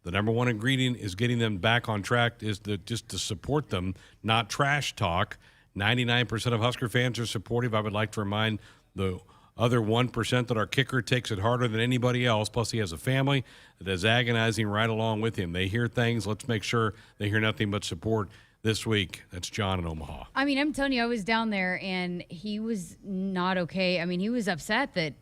The number one ingredient is getting them back on track is just to support them, not trash talk. 99% of Husker fans are supportive. I would like to remind the other 1% that our kicker takes it harder than anybody else, plus he has a family that is agonizing right along with him. They hear things. Let's make sure they hear nothing but support this week. That's John in Omaha. I mean, I'm telling you, I was down there, and he was not okay. I mean, he was upset that,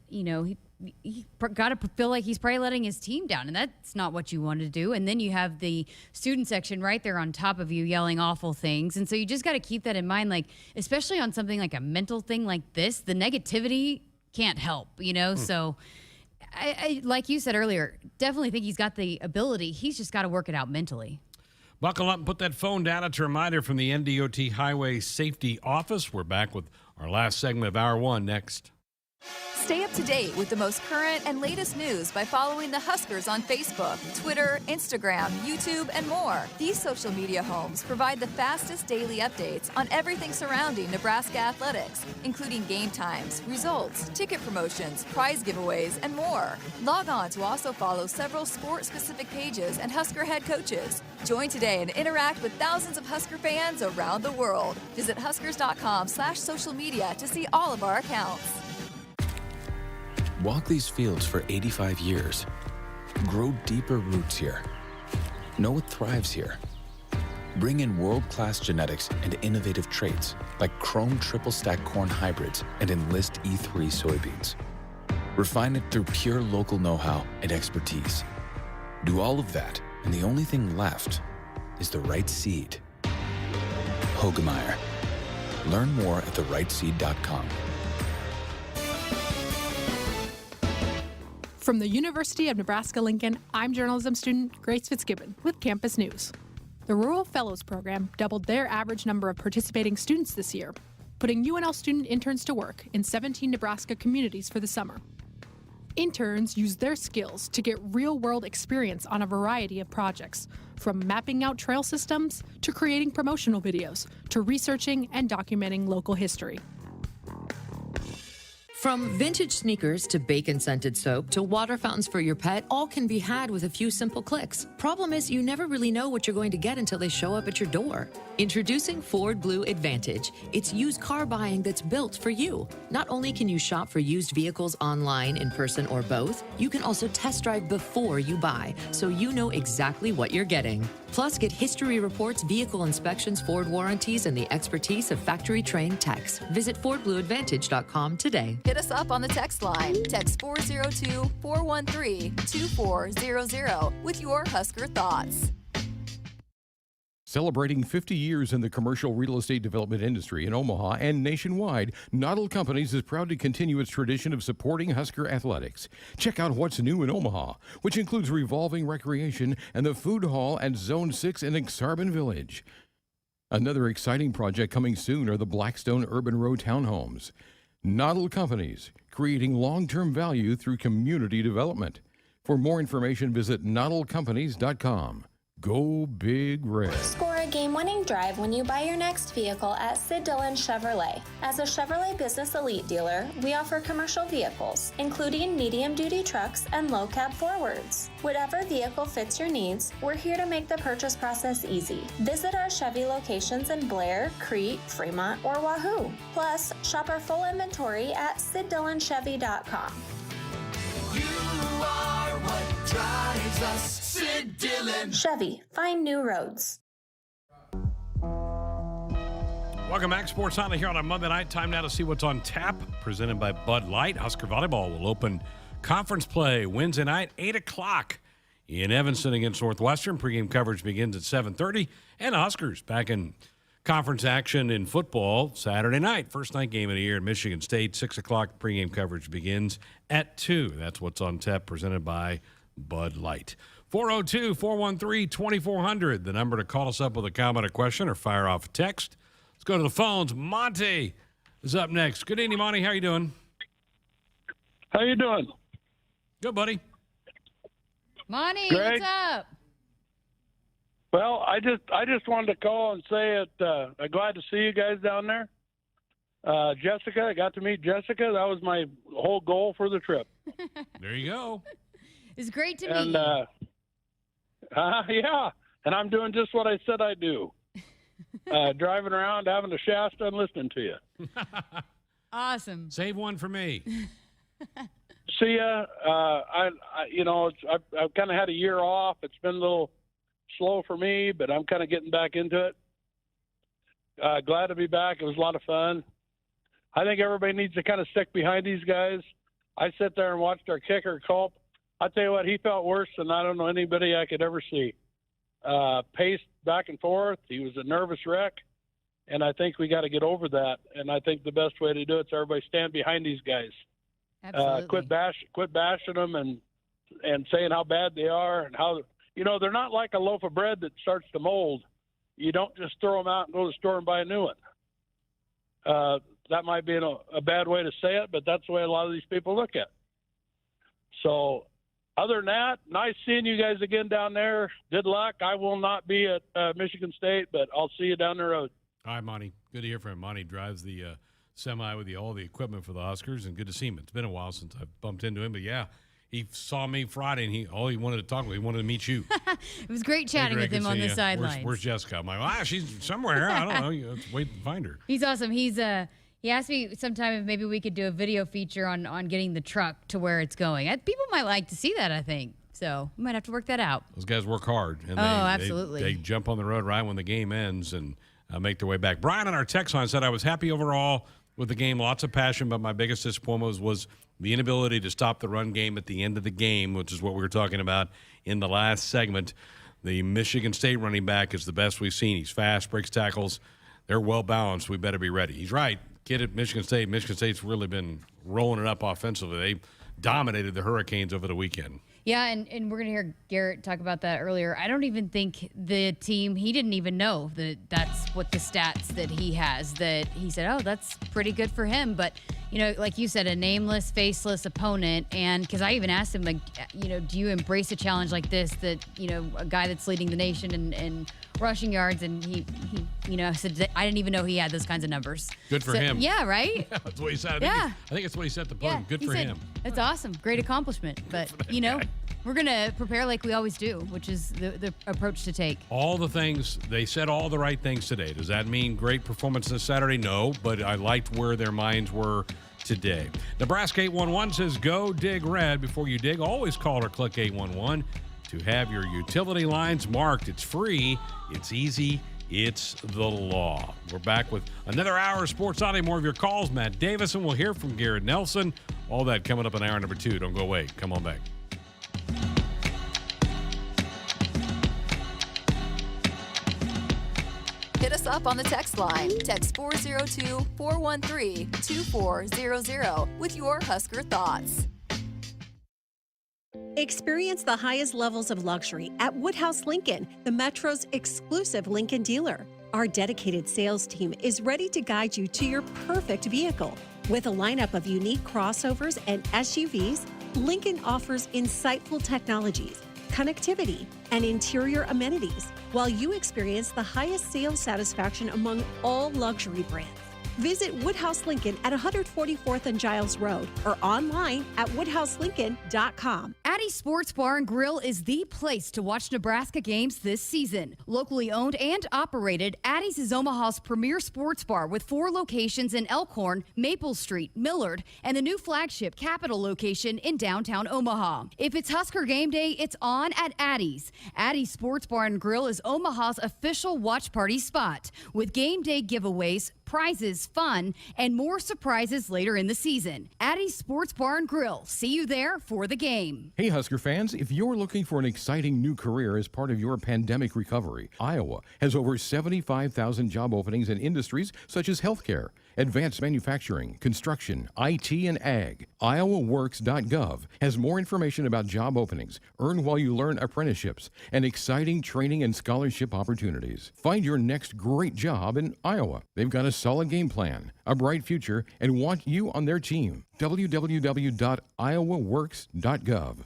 he got to feel like he's probably letting his team down, and that's not what you want to do. And then you have the student section right there on top of you yelling awful things. And so you just got to keep that in mind, like, especially on something like a mental thing like this, the negativity can't help, So I like you said earlier, definitely think he's got the ability. He's just got to work it out mentally. Buckle up and put that phone down. It's a reminder from the NDOT Highway Safety Office. We're back with our last segment of Hour 1 next. Stay up to date with the most current and latest news by following the Huskers on Facebook, Twitter, Instagram, YouTube, and more. These social media homes provide the fastest daily updates on everything surrounding Nebraska athletics, including game times, results, ticket promotions, prize giveaways, and more. Log on to also follow several sport-specific pages and Husker head coaches. Join today and interact with thousands of Husker fans around the world. Visit huskers.com/social media to see all of our accounts. Walk these fields for 85 years. Grow deeper roots here. Know what thrives here. Bring in world-class genetics and innovative traits like Chrome triple stack corn hybrids and Enlist E3 soybeans. Refine it through pure local know-how and expertise. Do all of that, and the only thing left is the right seed. Hogemeyer. Learn more at therightseed.com. From the University of Nebraska-Lincoln, I'm journalism student Grace Fitzgibbon with Campus News. The Rural Fellows Program doubled their average number of participating students this year, putting UNL student interns to work in 17 Nebraska communities for the summer. Interns use their skills to get real-world experience on a variety of projects, from mapping out trail systems to creating promotional videos to researching and documenting local history. From vintage sneakers to bacon-scented soap to water fountains for your pet, all can be had with a few simple clicks. Problem is, you never really know what you're going to get until they show up at your door. Introducing Ford Blue Advantage. It's used car buying that's built for you. Not only can you shop for used vehicles online, in person, or both, you can also test drive before you buy, so you know exactly what you're getting. Plus, get history reports, vehicle inspections, Ford warranties, and the expertise of factory-trained techs. Visit FordBlueAdvantage.com today. Hit us up on the text line. Text 402-413-2400 with your Husker thoughts. Celebrating 50 years in the commercial real estate development industry in Omaha and nationwide, Noddle Companies is proud to continue its tradition of supporting Husker athletics. Check out what's new in Omaha, which includes revolving recreation and the food hall at Zone 6 in Exarban Village. Another exciting project coming soon are the Blackstone Urban Row townhomes. Noddle Companies, creating long-term value through community development. For more information, visit noddlecompanies.com. Go Big Red. Score a game-winning drive when you buy your next vehicle at Sid Dillon Chevrolet. As a Chevrolet Business Elite dealer, we offer commercial vehicles, including medium-duty trucks and low-cab forwards. Whatever vehicle fits your needs, we're here to make the purchase process easy. Visit our Chevy locations in Blair, Crete, Fremont, or Wahoo. Plus, shop our full inventory at SidDillonChevy.com. You are what drives us, Sid Dillon. Chevy, find new roads. Welcome back, Sports Nightly here on a Monday night. Time now to see what's on tap. Presented by Bud Light. Husker Volleyball will open conference play Wednesday night, 8 o'clock in Evanston against Northwestern. Pregame coverage begins at 7:30. And the Huskers back in conference action in football Saturday night. First night game of the year at Michigan State. 6 o'clock pregame coverage begins at 2. That's what's on tap, presented by Bud Light. 402-413-2400, the number to call us up with a comment or question or fire off a text. Let's go to the phones. Monty is up next. Good evening, Monty. How you doing? How you doing? Good, buddy. Monty, Greg? what's up? Well, I just wanted to call and say it. I'm glad to see you guys down there. Jessica, I got to meet Jessica. That was my whole goal for the trip. There you go. It's great to And meet you. yeah, and I'm doing just what I said I'd do. Driving around, having a Shasta, and listening to you. Awesome. Save one for me. See ya. I've kind of had a year off. It's been a little slow for me, but I'm kind of getting back into it. Glad to be back. It was a lot of fun. I think everybody needs to kind of stick behind these guys. I sit there and watched our kicker, Culp. I tell you what, he felt worse than I don't know anybody I could ever see. Paced back and forth. He was a nervous wreck, and I think we got to get over that. And I think the best way to do it is everybody stand behind these guys. Absolutely. Quit bashing them and saying how bad they are and how they're not like a loaf of bread that starts to mold. You don't just throw them out and go to the store and buy a new one. That might be a bad way to say it, but that's the way a lot of these people look at it. So other than that, nice seeing you guys again down there. Good luck. I will not be at Michigan State, but I'll see you down the road. All right, Monty. Good to hear from him. Monty drives the semi with all the equipment for the Huskers, and good to see him. It's been a while since I've bumped into him, but yeah, he saw me Friday, and he wanted to talk with me. He wanted to meet you. It was great chatting with him on the sidelines. Where's Jessica? I'm like, she's somewhere. I don't know. Let's wait and find her. He's awesome. He asked me sometime if maybe we could do a video feature on getting the truck to where it's going. People might like to see that, I think. So we might have to work that out. Those guys work hard. And absolutely. They jump on the road right when the game ends and make their way back. Brian on our text line said, I was happy overall with the game. Lots of passion, but my biggest disappointment was the inability to stop the run game at the end of the game, which is what we were talking about in the last segment. The Michigan State running back is the best we've seen. He's fast, breaks tackles. They're well-balanced. We better be ready. He's right. Kid at Michigan State. Michigan State's really been rolling it up offensively. They dominated the Hurricanes over the weekend. Yeah, and we're going to hear Garrett talk about that earlier. I don't even think the team, he didn't even know that that's what the stats that he has, that he said, oh, that's pretty good for him. But, like you said, a nameless, faceless opponent. And because I even asked him, like, do you embrace a challenge like this that, a guy that's leading the nation and rushing yards, and he said, I didn't even know he had those kinds of numbers. Good for him. Yeah, right? Yeah, that's what he said. I think it's what he said at the podium. Good for him. That's awesome. Great accomplishment. But, we're going to prepare like we always do, which is the approach to take. All the things, they said all the right things today. Does that mean great performance this Saturday? No, but I liked where their minds were today. Nebraska 811 says, go dig red. Before you dig, always call or click 811 to have your utility lines marked. It's free, it's easy, it's the law. We're back with another hour of Sports Audio. More of your calls. Matt Davison. We'll hear from Garrett Nelson. All that coming up in hour number 2. Don't go away. Come on back. Hit us up on the text line. Text 402-413-2400 with your Husker thoughts. Experience the highest levels of luxury at Woodhouse Lincoln, the Metro's exclusive Lincoln dealer. Our dedicated sales team is ready to guide you to your perfect vehicle. With a lineup of unique crossovers and SUVs, Lincoln offers insightful technologies, connectivity, and interior amenities, while you experience the highest sales satisfaction among all luxury brands. Visit Woodhouse Lincoln at 144th and Giles Road or online at woodhouselincoln.com. Addie's Sports Bar and Grill is the place to watch Nebraska games this season. Locally owned and operated, Addie's is Omaha's premier sports bar with 4 locations in Elkhorn, Maple Street, Millard, and the new flagship Capitol location in downtown Omaha. If it's Husker game day, it's on at Addie's. Addie's Sports Bar and Grill is Omaha's official watch party spot with game day giveaways, prizes, fun, and more surprises later in the season. Addie's Sports Bar and Grill. See you there for the game. Hey, Husker fans, if you're looking for an exciting new career as part of your pandemic recovery, Iowa has over 75,000 job openings in industries such as healthcare, advanced manufacturing, construction, IT, and ag. IowaWorks.gov has more information about job openings, earn while you learn apprenticeships, and exciting training and scholarship opportunities. Find your next great job in Iowa. They've got a solid game plan, a bright future, and want you on their team. www.iowaworks.gov.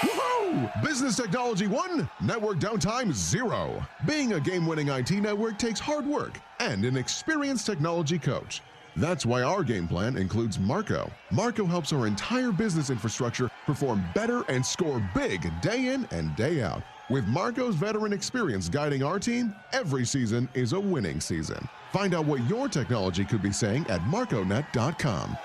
Woohoo! Business Technology 1, network downtime 0. Being a game-winning IT network takes hard work and an experienced technology coach. That's why our game plan includes Marco. Marco helps our entire business infrastructure perform better and score big day in and day out. With Marco's veteran experience guiding our team, every season is a winning season. Find out what your technology could be saying at marconet.com.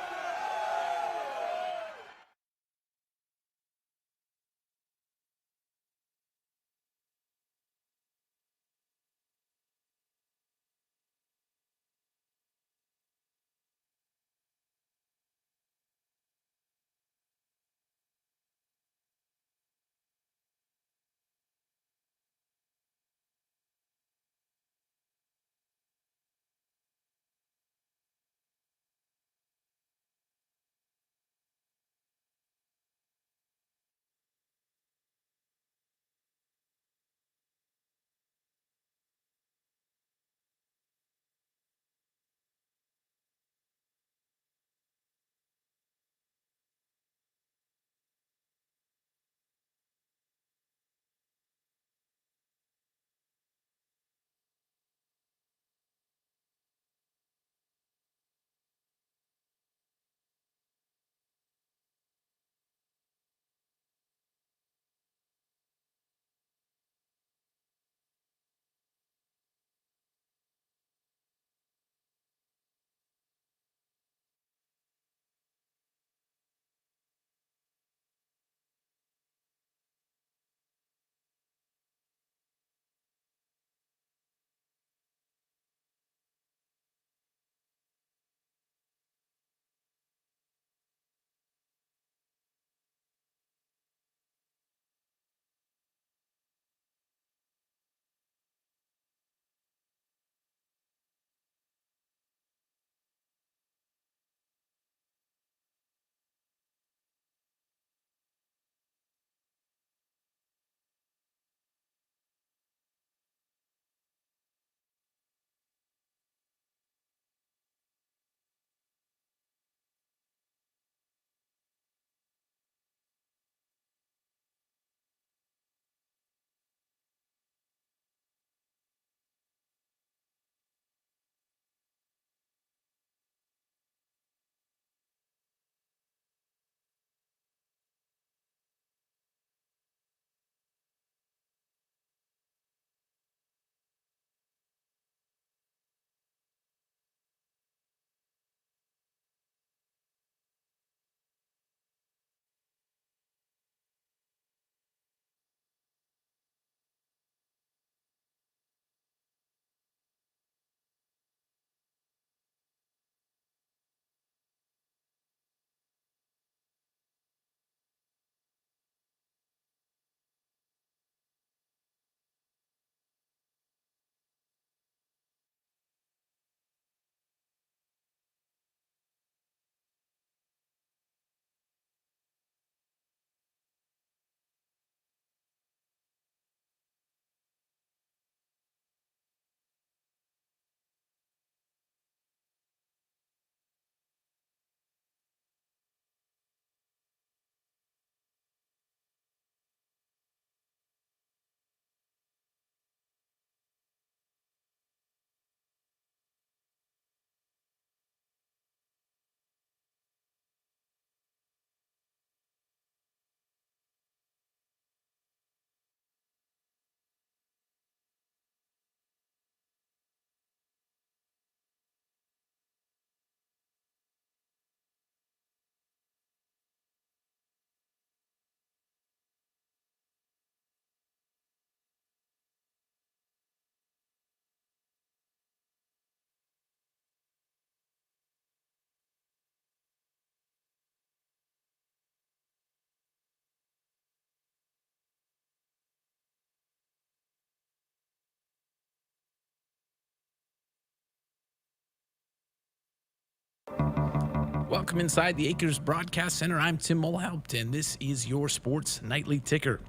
Welcome inside the Acres Broadcast Center. I'm Tim Mulhaupt, and this is your Sports Nightly Ticker.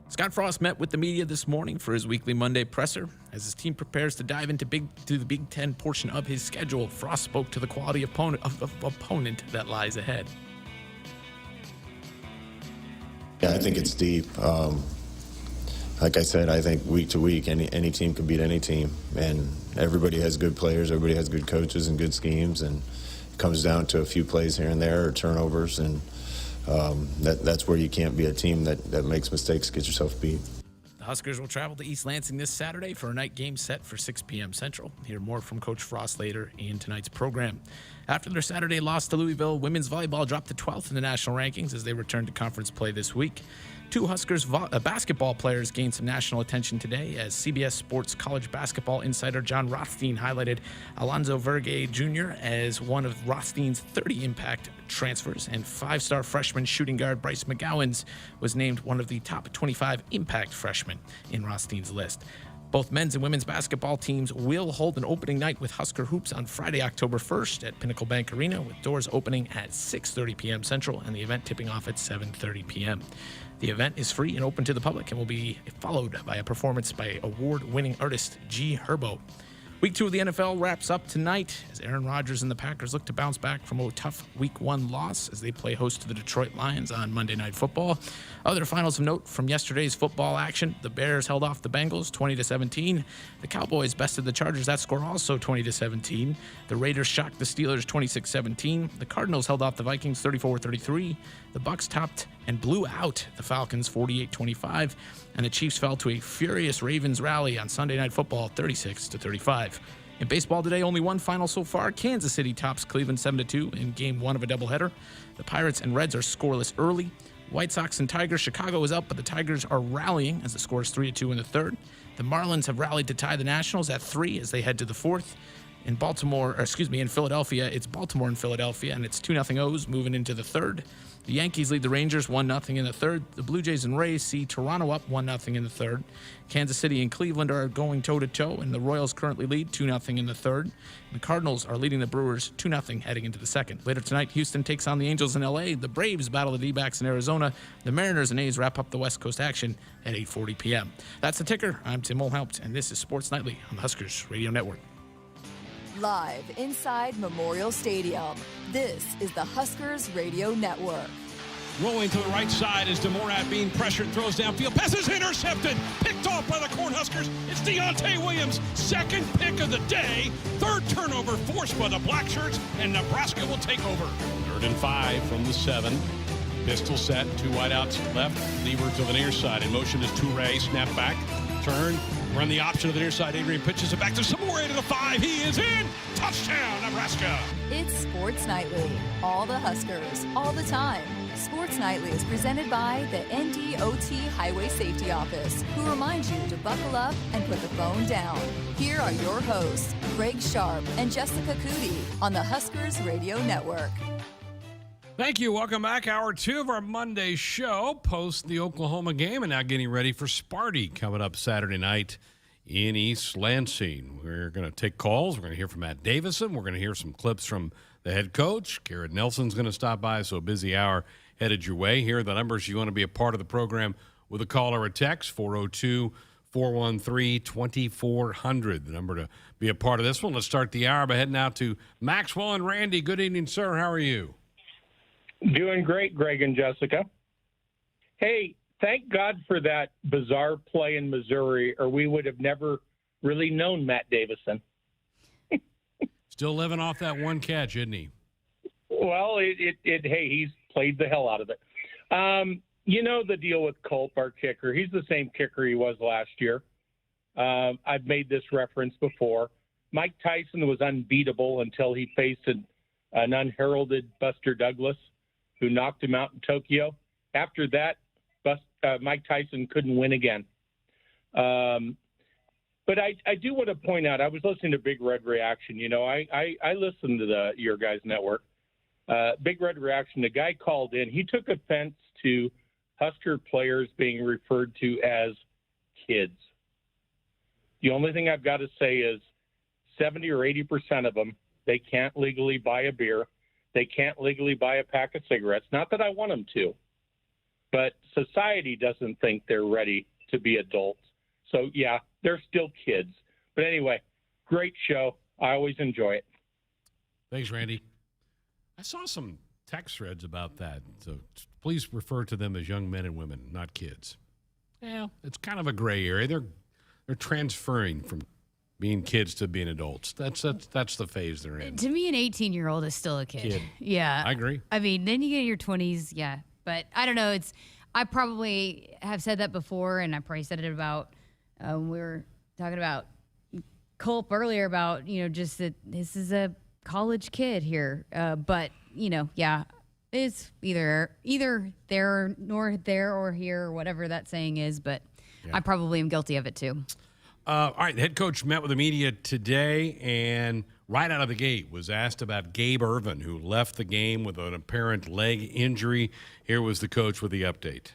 Scott Frost met with the media this morning for his weekly Monday presser. As his team prepares to dive into the Big Ten portion of his schedule, Frost spoke to the quality of opponent that lies ahead. Yeah, I think it's deep. Like I said, I think week to week, any team can beat any team, and everybody has good players, everybody has good coaches and good schemes, and it comes down to a few plays here and there or turnovers, and that's where you can't be a team that makes mistakes, get yourself beat. The Huskers will travel to East Lansing this Saturday for a night game set for 6 p.m. Central. Hear more from Coach Frost later in tonight's program. After their Saturday loss to Louisville, women's volleyball dropped to 12th in the national rankings as they return to conference play this week. Two Huskers basketball players gained some national attention today as CBS Sports college basketball insider John Rothstein highlighted Alonzo Verge Jr. as one of Rothstein's 30 impact transfers, and five-star freshman shooting guard Bryce McGowens was named one of the top 25 impact freshmen in Rothstein's list. Both men's and women's basketball teams will hold an opening night with Husker Hoops on Friday, October 1st at Pinnacle Bank Arena, with doors opening at 6:30 p.m. Central and the event tipping off at 7:30 p.m. The event is free and open to the public and will be followed by a performance by award-winning artist G Herbo. Week 2 of the NFL wraps up tonight as Aaron Rodgers and the Packers look to bounce back from a tough Week 1 loss as they play host to the Detroit Lions on Monday Night Football. Other finals of note from yesterday's football action: the Bears held off the Bengals 20-17. The Cowboys bested the Chargers. That score also 20-17. The Raiders shocked the Steelers 26-17. The Cardinals held off the Vikings 34-33. The Bucs topped and blew out the Falcons 48-25. And the Chiefs fell to a furious Ravens rally on Sunday Night Football 36-35. In baseball today, only one final so far. Kansas City tops Cleveland 7-2 in Game 1 of a doubleheader. The Pirates and Reds are scoreless early. White Sox and Tigers, Chicago is up, but the Tigers are rallying as the score is 3-2 in the third. The Marlins have rallied to tie the Nationals at 3 as they head to the fourth. In Philadelphia, it's Baltimore and Philadelphia, and it's 2-0 O's moving into the third. The Yankees lead the Rangers 1-0 in the third. The Blue Jays and Rays see Toronto up 1-0 in the third. Kansas City and Cleveland are going toe-to-toe, and the Royals currently lead 2-0 in the third. The Cardinals are leading the Brewers 2-0 heading into the second. Later tonight, Houston takes on the Angels in L.A. The Braves battle the D-backs in Arizona. The Mariners and A's wrap up the West Coast action at 8:40 p.m. That's the ticker. I'm Tim Mulhaupt, and this is Sports Nightly on the Huskers Radio Network. Live inside Memorial Stadium, this is the Huskers Radio Network. Rolling to the right side is DeMorat being pressured, throws downfield, passes intercepted, picked off by the Cornhuskers. It's Deontay Williams, second pick of the day, third turnover forced by the Blackshirts, and Nebraska will take over. 3rd and 5 from the 7. Pistol set, 2 wideouts left, Lieber to the near side. In motion is Toure, snap back, turn, run the option to the near side. Adrian pitches it back to Samore to the 5. He is in. Touchdown, Nebraska. It's Sports Nightly. All the Huskers, all the time. Sports Nightly is presented by the NDOT Highway Safety Office, who reminds you to buckle up and put the phone down. Here are your hosts, Greg Sharpe and Jessica Coody on the Huskers Radio Network. Thank you. Welcome back. Hour 2 of our Monday show, post the Oklahoma game, and now getting ready for Sparty coming up Saturday night in East Lansing. We're going to take calls. We're going to hear from Matt Davison. We're going to hear some clips from the head coach. Garrett Nelson's going to stop by, so a busy hour headed your way. Here are the numbers you want to be a part of the program with a call or a text, 402-413-2400, the number to be a part of this one. Let's start the hour by heading out to Maxwell and Randy. Good evening, sir. How are you? Doing great, Greg and Jessica. Hey, thank God for that bizarre play in Missouri, or we would have never really known Matt Davison. Still living off that one catch, isn't he? Well, hey, he's played the hell out of it. You know the deal with Culp, our kicker. He's the same kicker he was last year. I've made this reference before. Mike Tyson was unbeatable until he faced an unheralded Buster Douglas, who knocked him out in Tokyo. After that, Mike Tyson couldn't win again. But I do want to point out, I was listening to Big Red Reaction. You know, I listen to your guys' network. Big Red Reaction, the guy called in. He took offense to Husker players being referred to as kids. The only thing I've got to say is 70 or 80% of them, they can't legally buy a beer. They can't legally buy a pack of cigarettes. Not that I want them to, but society doesn't think they're ready to be adults. So, yeah, they're still kids. But anyway, great show. I always enjoy it. Thanks, Randy. I saw some text threads about that, so please refer to them as young men and women, not kids. Yeah, it's kind of a gray area. They're transferring from being kids to being adults. That's the phase they're in. To me, an 18-year-old is still a kid. Yeah. I agree. I mean, then you get in your 20s, yeah. But I don't know. I probably have said that before, and I probably said it about we were talking about Culp earlier about, just that this is a college kid here. But, yeah, it's either there nor there or here or whatever that saying is. But I probably am guilty of it, too. All right, the head coach met with the media today and right out of the gate was asked about Gabe Ervin, who left the game with an apparent leg injury. Here was the coach with the update.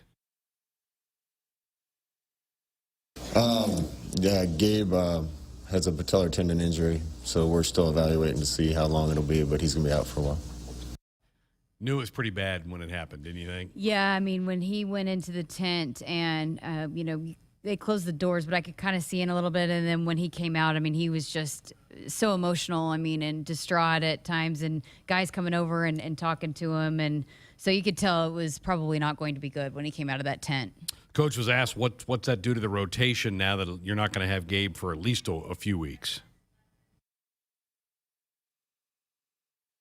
Gabe has a patellar tendon injury, so we're still evaluating to see how long it'll be, but he's going to be out for a while. Knew it was pretty bad when it happened, didn't you think? Yeah, I mean, when he went into the tent and, they closed the doors, but I could kind of see in a little bit. And then when he came out, I mean, he was just so emotional, and distraught at times, and guys coming over and talking to him. And so you could tell it was probably not going to be good when he came out of that tent. Coach was asked, what's that do to the rotation now that you're not going to have Gabe for at least a few weeks?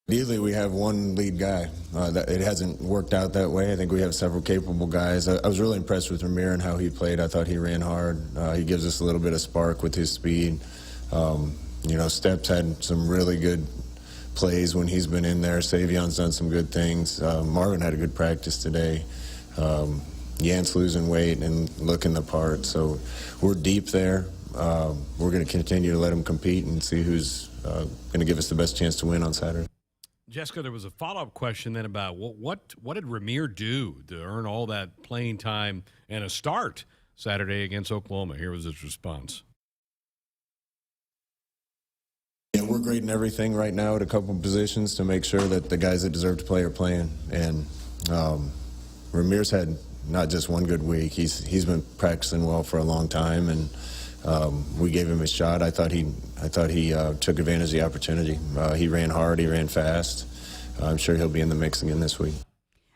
Ideally, we have one lead guy. It hasn't worked out that way. I think we have several capable guys. I was really impressed with Ramir and how he played. I thought he ran hard. He gives us a little bit of spark with his speed. Steps had some really good plays when he's been in there. Savion's done some good things. Marvin had a good practice today. Yant's losing weight and looking the part. So we're deep there. We're going to continue to let him compete and see who's going to give us the best chance to win on Saturday. Jessica, there was a follow-up question then about what did Ramir do to earn all that playing time and a start Saturday against Oklahoma? Here was his response. Yeah, we're grading everything right now at a couple positions to make sure that the guys that deserve to play are playing. And Ramir's had not just one good week. He's been practicing well for a long time, and we gave him a shot. I thought he took advantage of the opportunity. He ran hard. He ran fast. I'm sure he'll be in the mix again this week.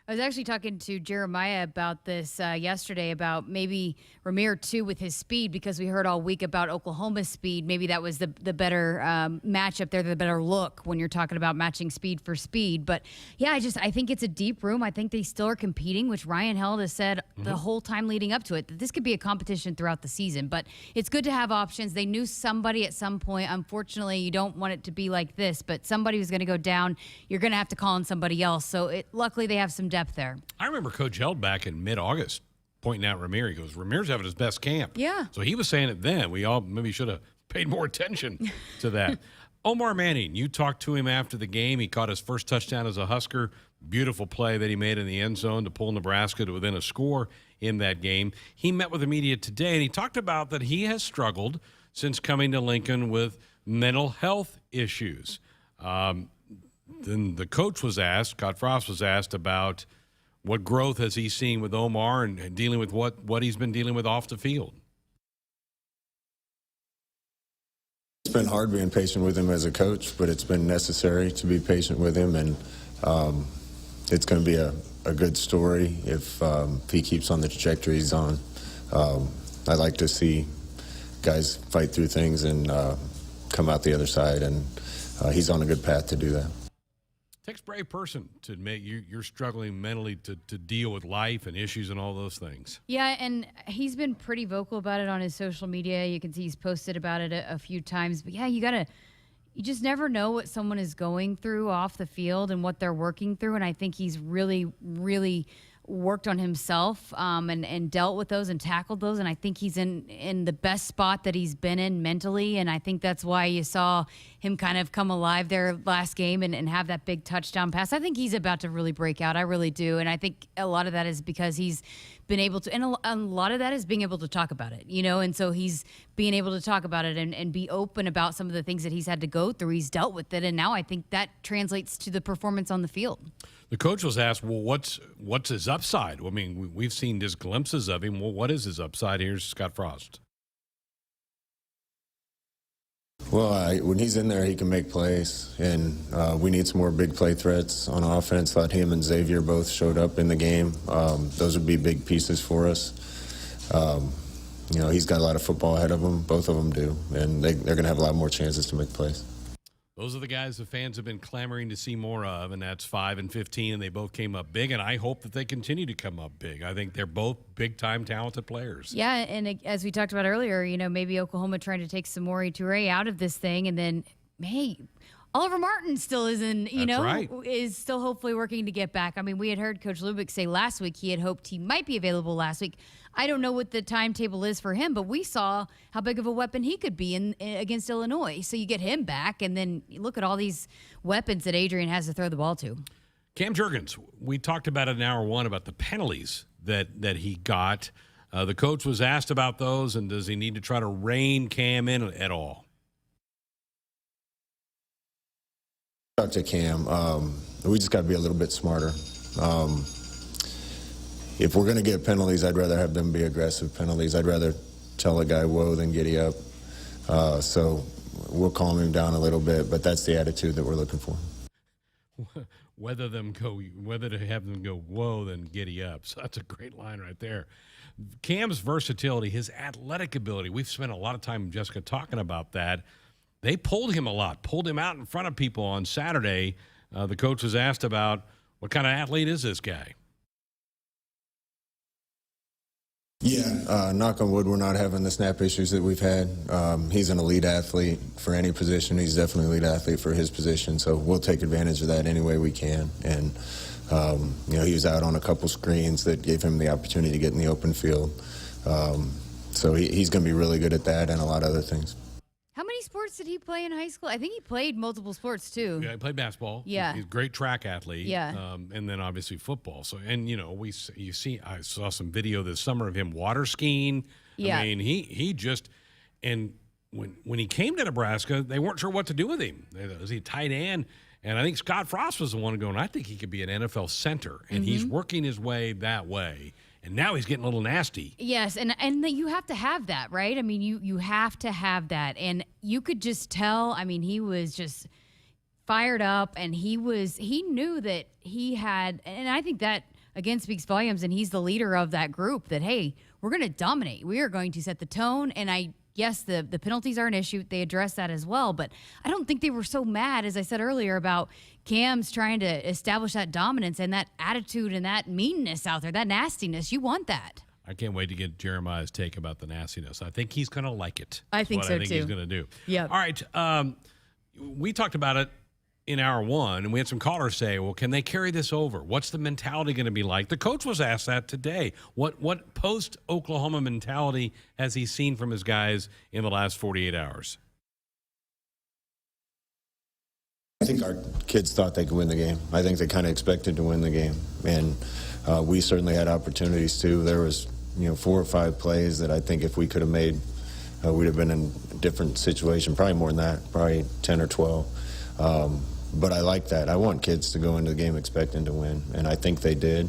I was actually talking to Jeremiah about this yesterday, about maybe Ramir too with his speed, because we heard all week about Oklahoma's speed. Maybe that was the better matchup there, the better look when you're talking about matching speed for speed. But yeah, I think it's a deep room. I think they still are competing, which Ryan Held has said the whole time leading up to it, that this could be a competition throughout the season. But it's good to have options. They knew somebody at some point. Unfortunately, you don't want it to be like this, but somebody was going to go down. You're going to have to call on somebody else. So luckily they have some depth there. I remember Coach Held back in mid-August pointing out Ramir. He goes, Ramir's having his best camp. Yeah. So he was saying it then. We all maybe should have paid more attention to that. Omar Manning, you talked to him after the game. He caught his first touchdown as a Husker. Beautiful play that he made in the end zone to pull Nebraska to within a score in that game. He met with the media today, and he talked about that he has struggled since coming to Lincoln with mental health issues. Then the coach was asked, Scott Frost was asked about what growth has he seen with Omar and dealing with what he's been dealing with off the field? It's been hard being patient with him as a coach, but it's been necessary to be patient with him, and it's going to be a good story if he keeps on the trajectory he's on. I like to see guys fight through things and come out the other side, and he's on a good path to do that. Takes a brave person to admit you're struggling mentally to deal with life and issues and all those things. Yeah, and he's been pretty vocal about it on his social media. You can see he's posted about it a few times. But yeah, you just never know what someone is going through off the field and what they're working through. And I think he's really, really worked on himself and dealt with those and tackled those. And I think he's in the best spot that he's been in mentally. And I think that's why you saw him kind of come alive there last game and have that big touchdown pass. I think he's about to really break out. I really do. And I think a lot of that is because he's been able to, and a lot of that is being able to talk about it, and so he's being able to talk about it and be open about some of the things that he's had to go through. He's dealt with it. And now I think that translates to the performance on the field. The coach was asked, well, what's his upside? I mean, we've seen just glimpses of him. Well, what is his upside? Here's Scott Frost. Well, when he's in there, he can make plays, and we need some more big play threats on offense. Thought him and Xavier both showed up in the game. Those would be big pieces for us. He's got a lot of football ahead of him. Both of them do, and they're going to have a lot more chances to make plays. Those are the guys the fans have been clamoring to see more of, and that's 5 and 15, and they both came up big, and I hope that they continue to come up big. I think they're both big-time talented players. Yeah, and as we talked about earlier, maybe Oklahoma trying to take Samori Toure out of this thing, and then, hey, Oliver Martin still isn't, right. is still hopefully working to get back. I mean, we had heard Coach Lubick say last week he had hoped he might be available last week. I don't know what the timetable is for him, but we saw how big of a weapon he could be against Illinois. So you get him back, and then you look at all these weapons that Adrian has to throw the ball to. Cam Jurgens, we talked about it in hour one about the penalties that he got. The coach was asked about those, and does he need to try to rein Cam in at all? Talk to Cam. We just got to be a little bit smarter. If we're going to get penalties, I'd rather have them be aggressive penalties. I'd rather tell a guy, whoa, than giddy up. So we'll calm him down a little bit, but that's the attitude that we're looking for. Whether to have them go, whoa, then giddy up. So that's a great line right there. Cam's versatility, his athletic ability, we've spent a lot of time, Jessica, talking about that. They pulled him a lot, pulled him out in front of people on Saturday. The coach was asked about what kind of athlete is this guy? Yeah, knock on wood, we're not having the snap issues that we've had. He's an elite athlete for any position. He's definitely an elite athlete for his position, so we'll take advantage of that any way we can. And, he was out on a couple screens that gave him the opportunity to get in the open field. So he's going to be really good at that and a lot of other things. How many sports did he play in high school? I think he played multiple sports too. Yeah, he played basketball. Yeah, he's a great track athlete. Yeah, and then obviously football. So, and I saw some video this summer of him water skiing. Yeah, I mean he just, and when he came to Nebraska, they weren't sure what to do with him. Was he tight end? And I think Scott Frost was the one going, I think he could be an NFL center, and he's working his way that way. And now he's getting a little nasty. Yes, and you have to have that, right? I mean, you have to have that. And you could just tell, I mean, he was just fired up, and he knew that he had, and I think that, again, speaks volumes, and he's the leader of that group, that, hey, we're going to dominate. We are going to set the tone, and yes, the penalties are an issue. They address that as well, but I don't think they were so mad, as I said earlier, about Cam's trying to establish that dominance and that attitude and that meanness out there, that nastiness. You want that. I can't wait to get Jeremiah's take about the nastiness. I think he's going to like it. I think so, too. I think he's going to do. Yeah. All right. We talked about it in hour one, and we had some callers say, well, can they carry this over? What's the mentality going to be like? The coach was asked that today. What post-Oklahoma mentality has he seen from his guys in the last 48 hours? I think our kids thought they could win the game. I think they kind of expected to win the game. And we certainly had opportunities, too. There was, 4 or 5 plays that I think if we could have made, we'd have been in a different situation, probably more than that, probably 10 or 12. But I like that. I want kids to go into the game expecting to win, and I think they did.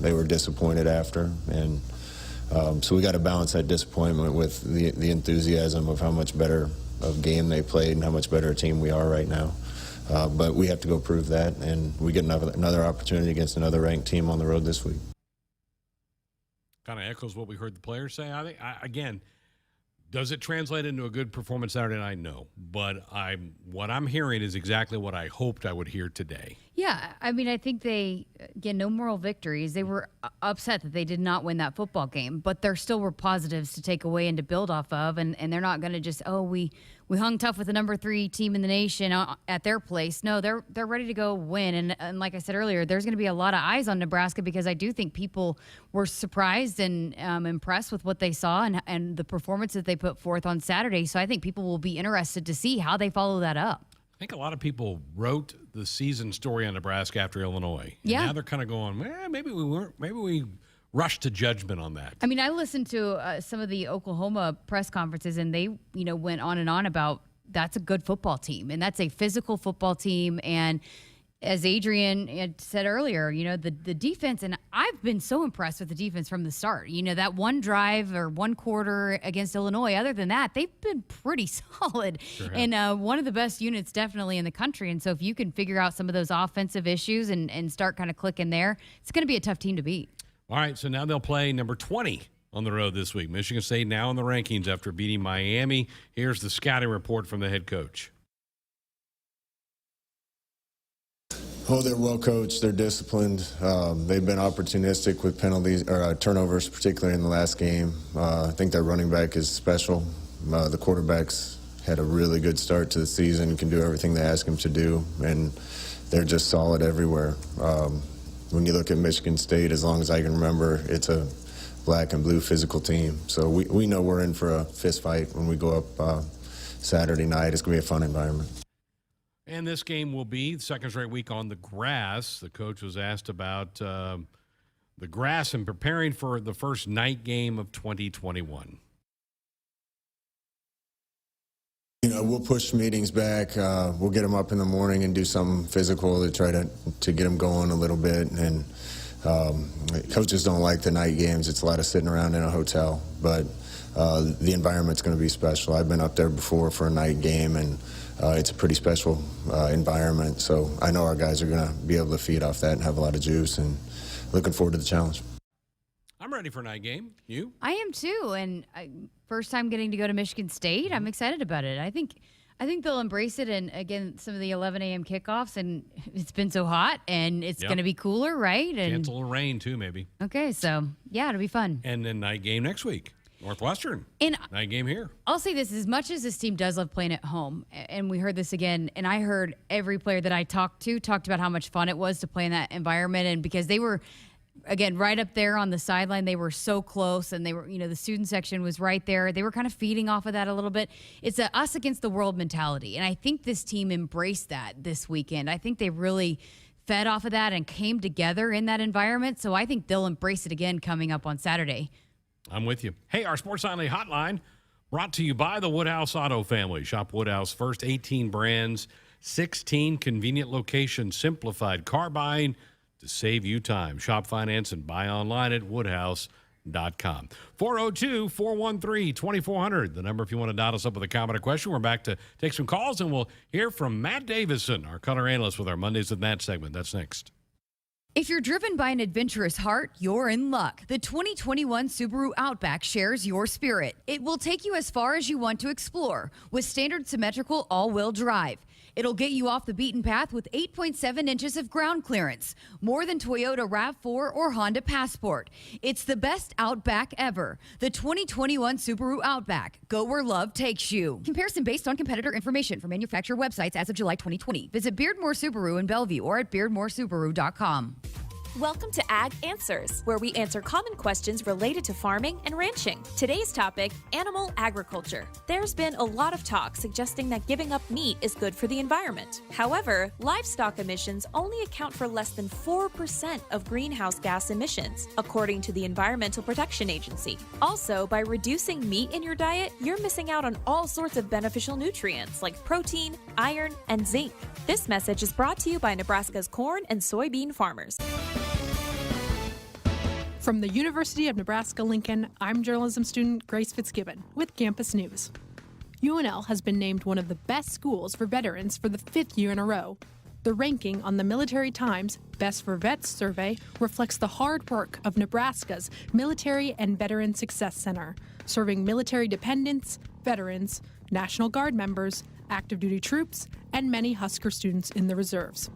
They were disappointed after, and so we got to balance that disappointment with the enthusiasm of how much better of game they played and how much better a team we are right now. But we have to go prove that, and we get another opportunity against another ranked team on the road this week. Kind of echoes what we heard the players say. I think, again, does it translate into a good performance Saturday night? No. But what I'm hearing is exactly what I hoped I would hear today. Yeah, I mean, I think they, again, no moral victories. They were upset that they did not win that football game, but there still were positives to take away and to build off of, and they're not going to just, we hung tough with the number 3 team in the nation at their place. No, they're ready to go win, and like I said earlier, there's going to be a lot of eyes on Nebraska because I do think people were surprised and impressed with what they saw and the performance that they put forth on Saturday, so I think people will be interested to see how they follow that up. I think a lot of people wrote the season story on Nebraska after Illinois. And now they're kind of going, maybe we rushed to judgment on that. I mean, I listened to some of the Oklahoma press conferences, and they, went on and on about that's a good football team, and that's a physical football team. And as Adrian had said earlier, the defense, and I've been so impressed with the defense from the start. That one drive or one quarter against Illinois, other than that, they've been pretty solid. Sure and one of the best units definitely in the country. And so if you can figure out some of those offensive issues and start kind of clicking there, it's going to be a tough team to beat. All right, so now they'll play number 20 on the road this week. Michigan State now in the rankings after beating Miami. Here's the scouting report from the head coach. Oh, they're well coached. They're disciplined. They've been opportunistic with penalties or turnovers, particularly in the last game. I think their running back is special. The quarterbacks had a really good start to the season, can do everything they ask them to do, and they're just solid everywhere. When you look at Michigan State, as long as I can remember, it's a black and blue physical team. So we know we're in for a fist fight when we go up Saturday night. It's going to be a fun environment. And this game will be the second straight week on the grass. The coach was asked about the grass and preparing for the first night game of 2021. We'll push meetings back. We'll get them up in the morning and do something physical to try to get them going a little bit. And coaches don't like the night games. It's a lot of sitting around in a hotel. But the environment's going to be special. I've been up there before for a night game, and it's a pretty special environment. So I know our guys are going to be able to feed off that and have a lot of juice, and looking forward to the challenge. I'm ready for a night game. You? I am too, and first time getting to go to Michigan State. I'm excited about it. I think they'll embrace it, and again, some of the 11 a.m. kickoffs, and it's been so hot, and it's going to be cooler, right? And cancel the rain too, maybe. Okay, so yeah, it'll be fun. And then night game next week. Northwestern. And night game here. I'll say this, as much as this team does love playing at home, and we heard this again, and I heard every player that I talked about how much fun it was to play in that environment, and because they were, again, right up there on the sideline, they were so close, and they were, the student section was right there. They were kind of feeding off of that a little bit. It's a us against the world mentality, and I think this team embraced that this weekend. I think they really fed off of that and came together in that environment, so I think they'll embrace it again coming up on Saturday. I'm with you. Hey, our Sports Nightly hotline brought to you by the Woodhouse Auto family. Shop Woodhouse first, 18 brands, 16 convenient locations, simplified car buying to save you time. Shop, finance, and buy online at woodhouse.com. 402-413-2400, the number if you want to dot us up with a comment or question. We're back to take some calls, and we'll hear from Matt Davison, our color analyst, with our Mondays with Matt segment. That's next. If you're driven by an adventurous heart, you're in luck. The 2021 Subaru Outback shares your spirit. It will take you as far as you want to explore with standard symmetrical all-wheel drive. It'll get you off the beaten path with 8.7 inches of ground clearance, more than Toyota RAV4 or Honda Passport. It's the best Outback ever. The 2021 Subaru Outback. Go where love takes you. Comparison based on competitor information from manufacturer websites as of July 2020. Visit Beardmore Subaru in Bellevue or at beardmoresubaru.com. Welcome to Ag Answers, where we answer common questions related to farming and ranching. Today's topic, animal agriculture. There's been a lot of talk suggesting that giving up meat is good for the environment. However, livestock emissions only account for less than 4% of greenhouse gas emissions, according to the Environmental Protection Agency. Also, by reducing meat in your diet, you're missing out on all sorts of beneficial nutrients like protein, iron, and zinc. This message is brought to you by Nebraska's corn and soybean farmers. From the University of Nebraska-Lincoln, I'm journalism student Grace Fitzgibbon with Campus News. UNL has been named one of the best schools for veterans for the 5th year in a row. The ranking on the Military Times Best for Vets survey reflects the hard work of Nebraska's Military and Veteran Success Center, serving military dependents, veterans, National Guard members, active duty troops, and many Husker students in the reserves.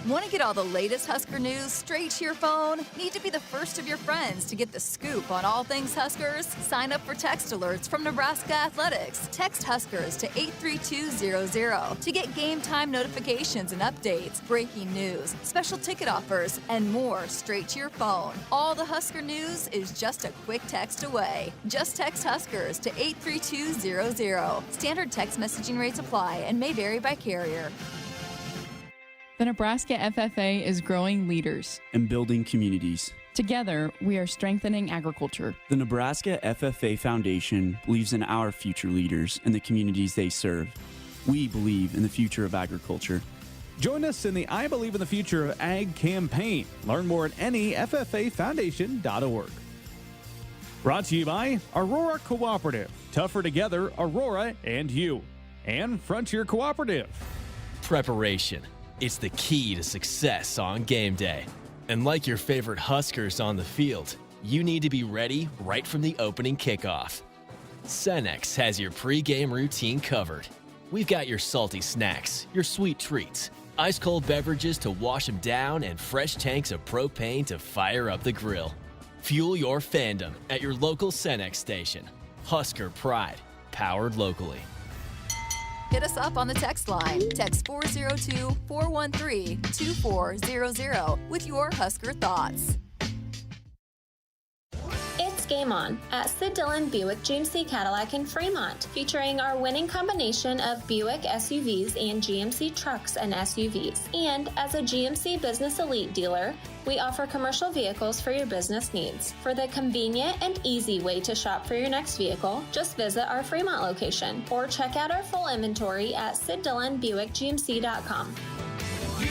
Want to get all the latest Husker news straight to your phone? Need to be the first of your friends to get the scoop on all things Huskers? Sign up for text alerts from Nebraska Athletics. Text Huskers to 83200 to get game time notifications and updates, breaking news, special ticket offers, and more straight to your phone. All the Husker news is just a quick text away. Just text Huskers to 83200. Standard text messaging rates apply and may vary by carrier. The Nebraska FFA is growing leaders and building communities. Together, we are strengthening agriculture. The Nebraska FFA Foundation believes in our future leaders and the communities they serve. We believe in the future of agriculture. Join us in the I Believe in the Future of Ag campaign. Learn more at nefffafoundation.org. Brought to you by Aurora Cooperative. Tougher together, Aurora and you. And Frontier Cooperative. Preparation. It's the key to success on game day. And like your favorite Huskers on the field, you need to be ready right from the opening kickoff. Cenex has your pregame routine covered. We've got your salty snacks, your sweet treats, ice-cold beverages to wash them down, and fresh tanks of propane to fire up the grill. Fuel your fandom at your local Cenex station. Husker Pride, powered locally. Hit us up on the text line. Text 402-413-2400 with your Husker thoughts. It's Game On at Sid Dillon Buick GMC Cadillac in Fremont, featuring our winning combination of Buick SUVs and GMC trucks and SUVs. And as a GMC Business Elite dealer, we offer commercial vehicles for your business needs. For the convenient and easy way to shop for your next vehicle, just visit our Fremont location or check out our full inventory at SidDillonBuickGMC.com. You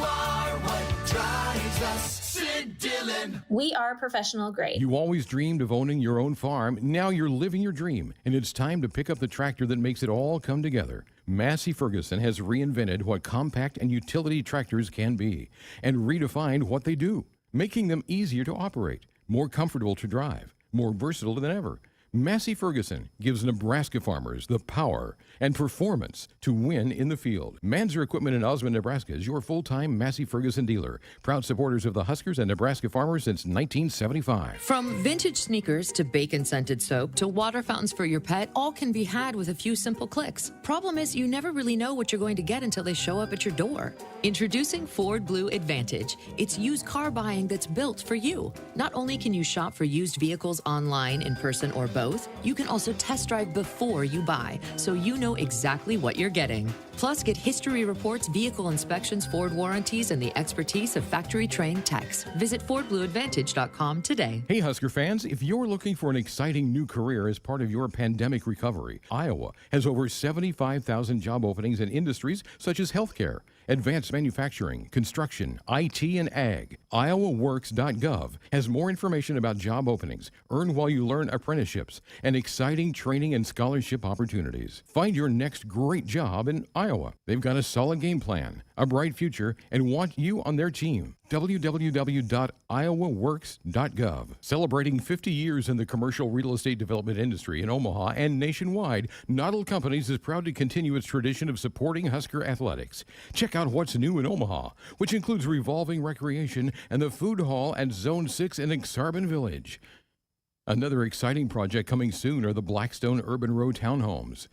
are what drives us, Sid Dillon. We are professional grade. You always dreamed of owning your own farm. Now you're living your dream, and it's time to pick up the tractor that makes it all come together. Massey Ferguson has reinvented what compact and utility tractors can be and redefined what they do, making them easier to operate, more comfortable to drive, more versatile than ever. Massey Ferguson gives Nebraska farmers the power and performance to win in the field. Manzer Equipment in Osmond, Nebraska is your full-time Massey Ferguson dealer. Proud supporters of the Huskers and Nebraska farmers since 1975. From vintage sneakers to bacon-scented soap to water fountains for your pet, all can be had with a few simple clicks. Problem is, you never really know what you're going to get until they show up at your door. Introducing Ford Blue Advantage. It's used car buying that's built for you. Not only can you shop for used vehicles online, in person, or both, you can also test drive before you buy, so you know exactly what you're getting. Plus, get history reports, vehicle inspections, Ford warranties, and the expertise of factory-trained techs. Visit FordBlueAdvantage.com today. Hey, Husker fans, if you're looking for an exciting new career as part of your pandemic recovery, Iowa has over 75,000 job openings in industries such as healthcare, advanced manufacturing, construction, IT, and ag. IowaWorks.gov has more information about job openings, earn while you learn apprenticeships, and exciting training and scholarship opportunities. Find your next great job in Iowa. They've got a solid game plan, a bright future, and want you on their team. www.iowaworks.gov. Celebrating 50 years in the commercial real estate development industry in Omaha and nationwide, Noddle Companies is proud to continue its tradition of supporting Husker athletics. Check out what's new in Omaha, which includes revolving recreation and the food hall at Zone 6 in Exarban Village. Another exciting project coming soon are the Blackstone Urban Row townhomes.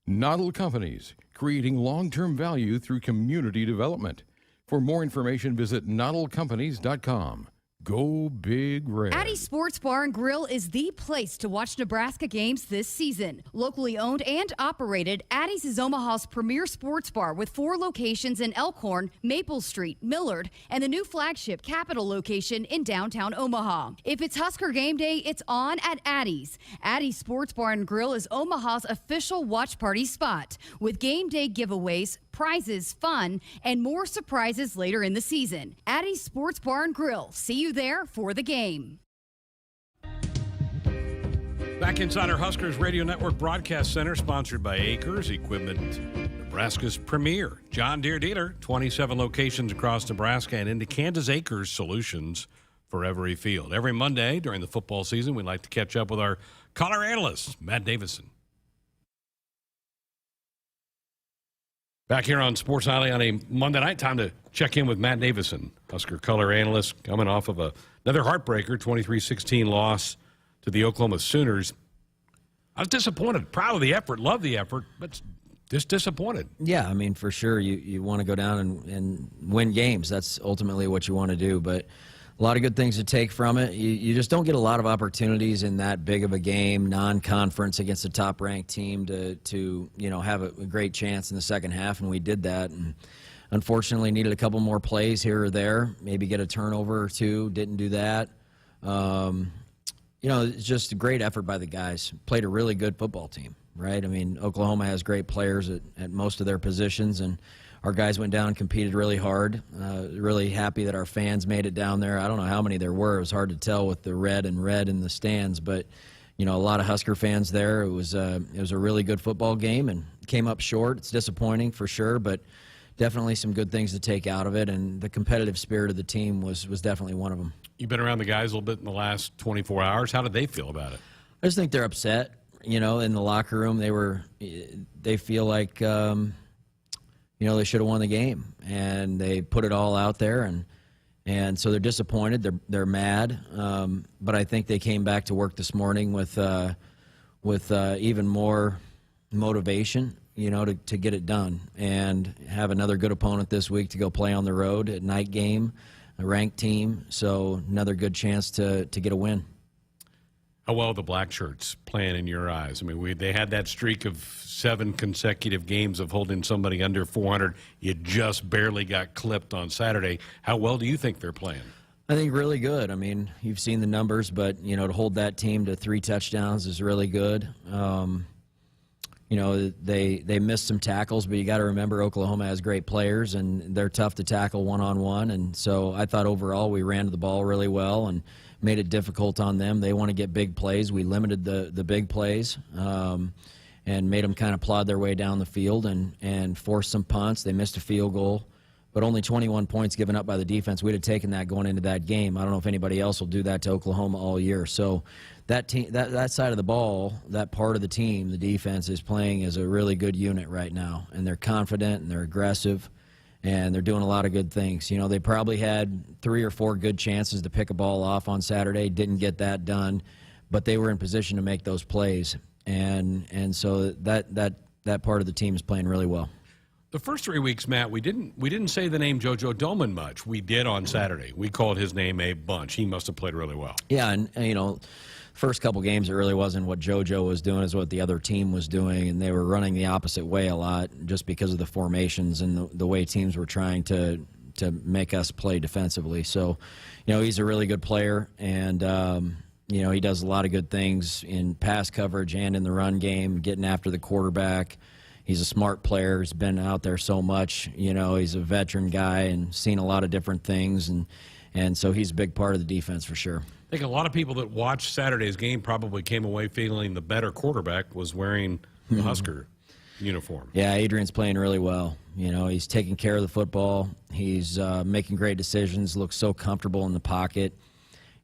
Noddle Companies, creating long-term value through community development. For more information, visit noddlecompanies.com. Go Big Red. Addie's Sports Bar and Grill is the place to watch Nebraska games this season. Locally owned and operated, Addie's is Omaha's premier sports bar with 4 locations in Elkhorn, Maple Street, Millard, and the new flagship Capitol location in downtown Omaha. If it's Husker game day, it's on at Addie's. Addie's Sports Bar and Grill is Omaha's official watch party spot with game day giveaways, prizes, fun, and more surprises later in the season. Addie's Sports Bar and Grill. See you there for the game. Back inside our Huskers Radio Network Broadcast Center, sponsored by Acres Equipment, Nebraska's premier John Deere dealer. 27 locations across Nebraska and into Kansas. Acres solutions for every field. Every Monday during the football season, we like to catch up with our color analyst, Matt Davison. Back here on Sports Nightly on a Monday night, time to check in with Matt Davison, Husker color analyst, coming off of another heartbreaker, 23-16 loss to the Oklahoma Sooners. I was disappointed, proud of the effort, love the effort, but just disappointed. Yeah, I mean, for sure, you want to go down and win games. That's ultimately what you want to do, but a lot of good things to take from it. You just don't get a lot of opportunities in that big of a game, non-conference against a top-ranked team to have a great chance in the second half, and we did that. And unfortunately, needed a couple more plays here or there, maybe get a turnover or two. Didn't do that. It's just a great effort by the guys. Played a really good football team, right? I mean, Oklahoma has great players at most of their positions, and our guys went down and competed really hard. Really happy that our fans made it down there. I don't know how many there were. It was hard to tell with the red in the stands, but a lot of Husker fans there. It was a really good football game and came up short. It's disappointing for sure, but definitely some good things to take out of it, and the competitive spirit of the team was definitely one of them. You've been around the guys a little bit in the last 24 hours. How did they feel about it? I just think they're upset. In the locker room, they feel like they should have won the game, and they put it all out there, and so they're disappointed. They're mad, but I think they came back to work this morning with even more motivation, to get it done and have another good opponent this week to go play on the road at night game, a ranked team. So another good chance to get a win. How well the black shirts playing in your eyes? I mean, they had that streak of 7 consecutive games of holding somebody under 400. You just barely got clipped on Saturday. How well do you think they're playing? I think really good. I mean, you've seen the numbers, but, to hold that team to 3 touchdowns is really good. They missed some tackles, but you got to remember Oklahoma has great players, and they're tough to tackle one-on-one. And so I thought overall we ran the ball really well and made it difficult on them. They want to get big plays. We limited the big plays and made them kind of plod their way down the field and forced some punts. They missed a field goal, but only 21 points given up by the defense. We'd have taken that going into that game. I don't know if anybody else will do that to Oklahoma all year. So that team, that side of the ball, that part of the team, the defense is playing as a really good unit right now, and they're confident and they're aggressive. And they're doing a lot of good things. They probably had 3 or 4 good chances to pick a ball off on Saturday. Didn't get that done, but they were in position to make those plays. And so that part of the team is playing really well. The first 3 weeks, Matt, we didn't say the name JoJo Domann much. We did on Saturday. We called his name a bunch. He must have played really well. Yeah, and first couple games, it really wasn't what JoJo was doing, is what the other team was doing, and they were running the opposite way a lot just because of the formations and the way teams were trying to make us play defensively. So, he's a really good player, and he does a lot of good things in pass coverage and in the run game, getting after the quarterback. He's a smart player. He's been out there so much. He's a veteran guy and seen a lot of different things, and so he's a big part of the defense for sure. I think a lot of people that watched Saturday's game probably came away feeling the better quarterback was wearing the Husker uniform. Yeah, Adrian's playing really well. He's taking care of the football. He's making great decisions, looks so comfortable in the pocket.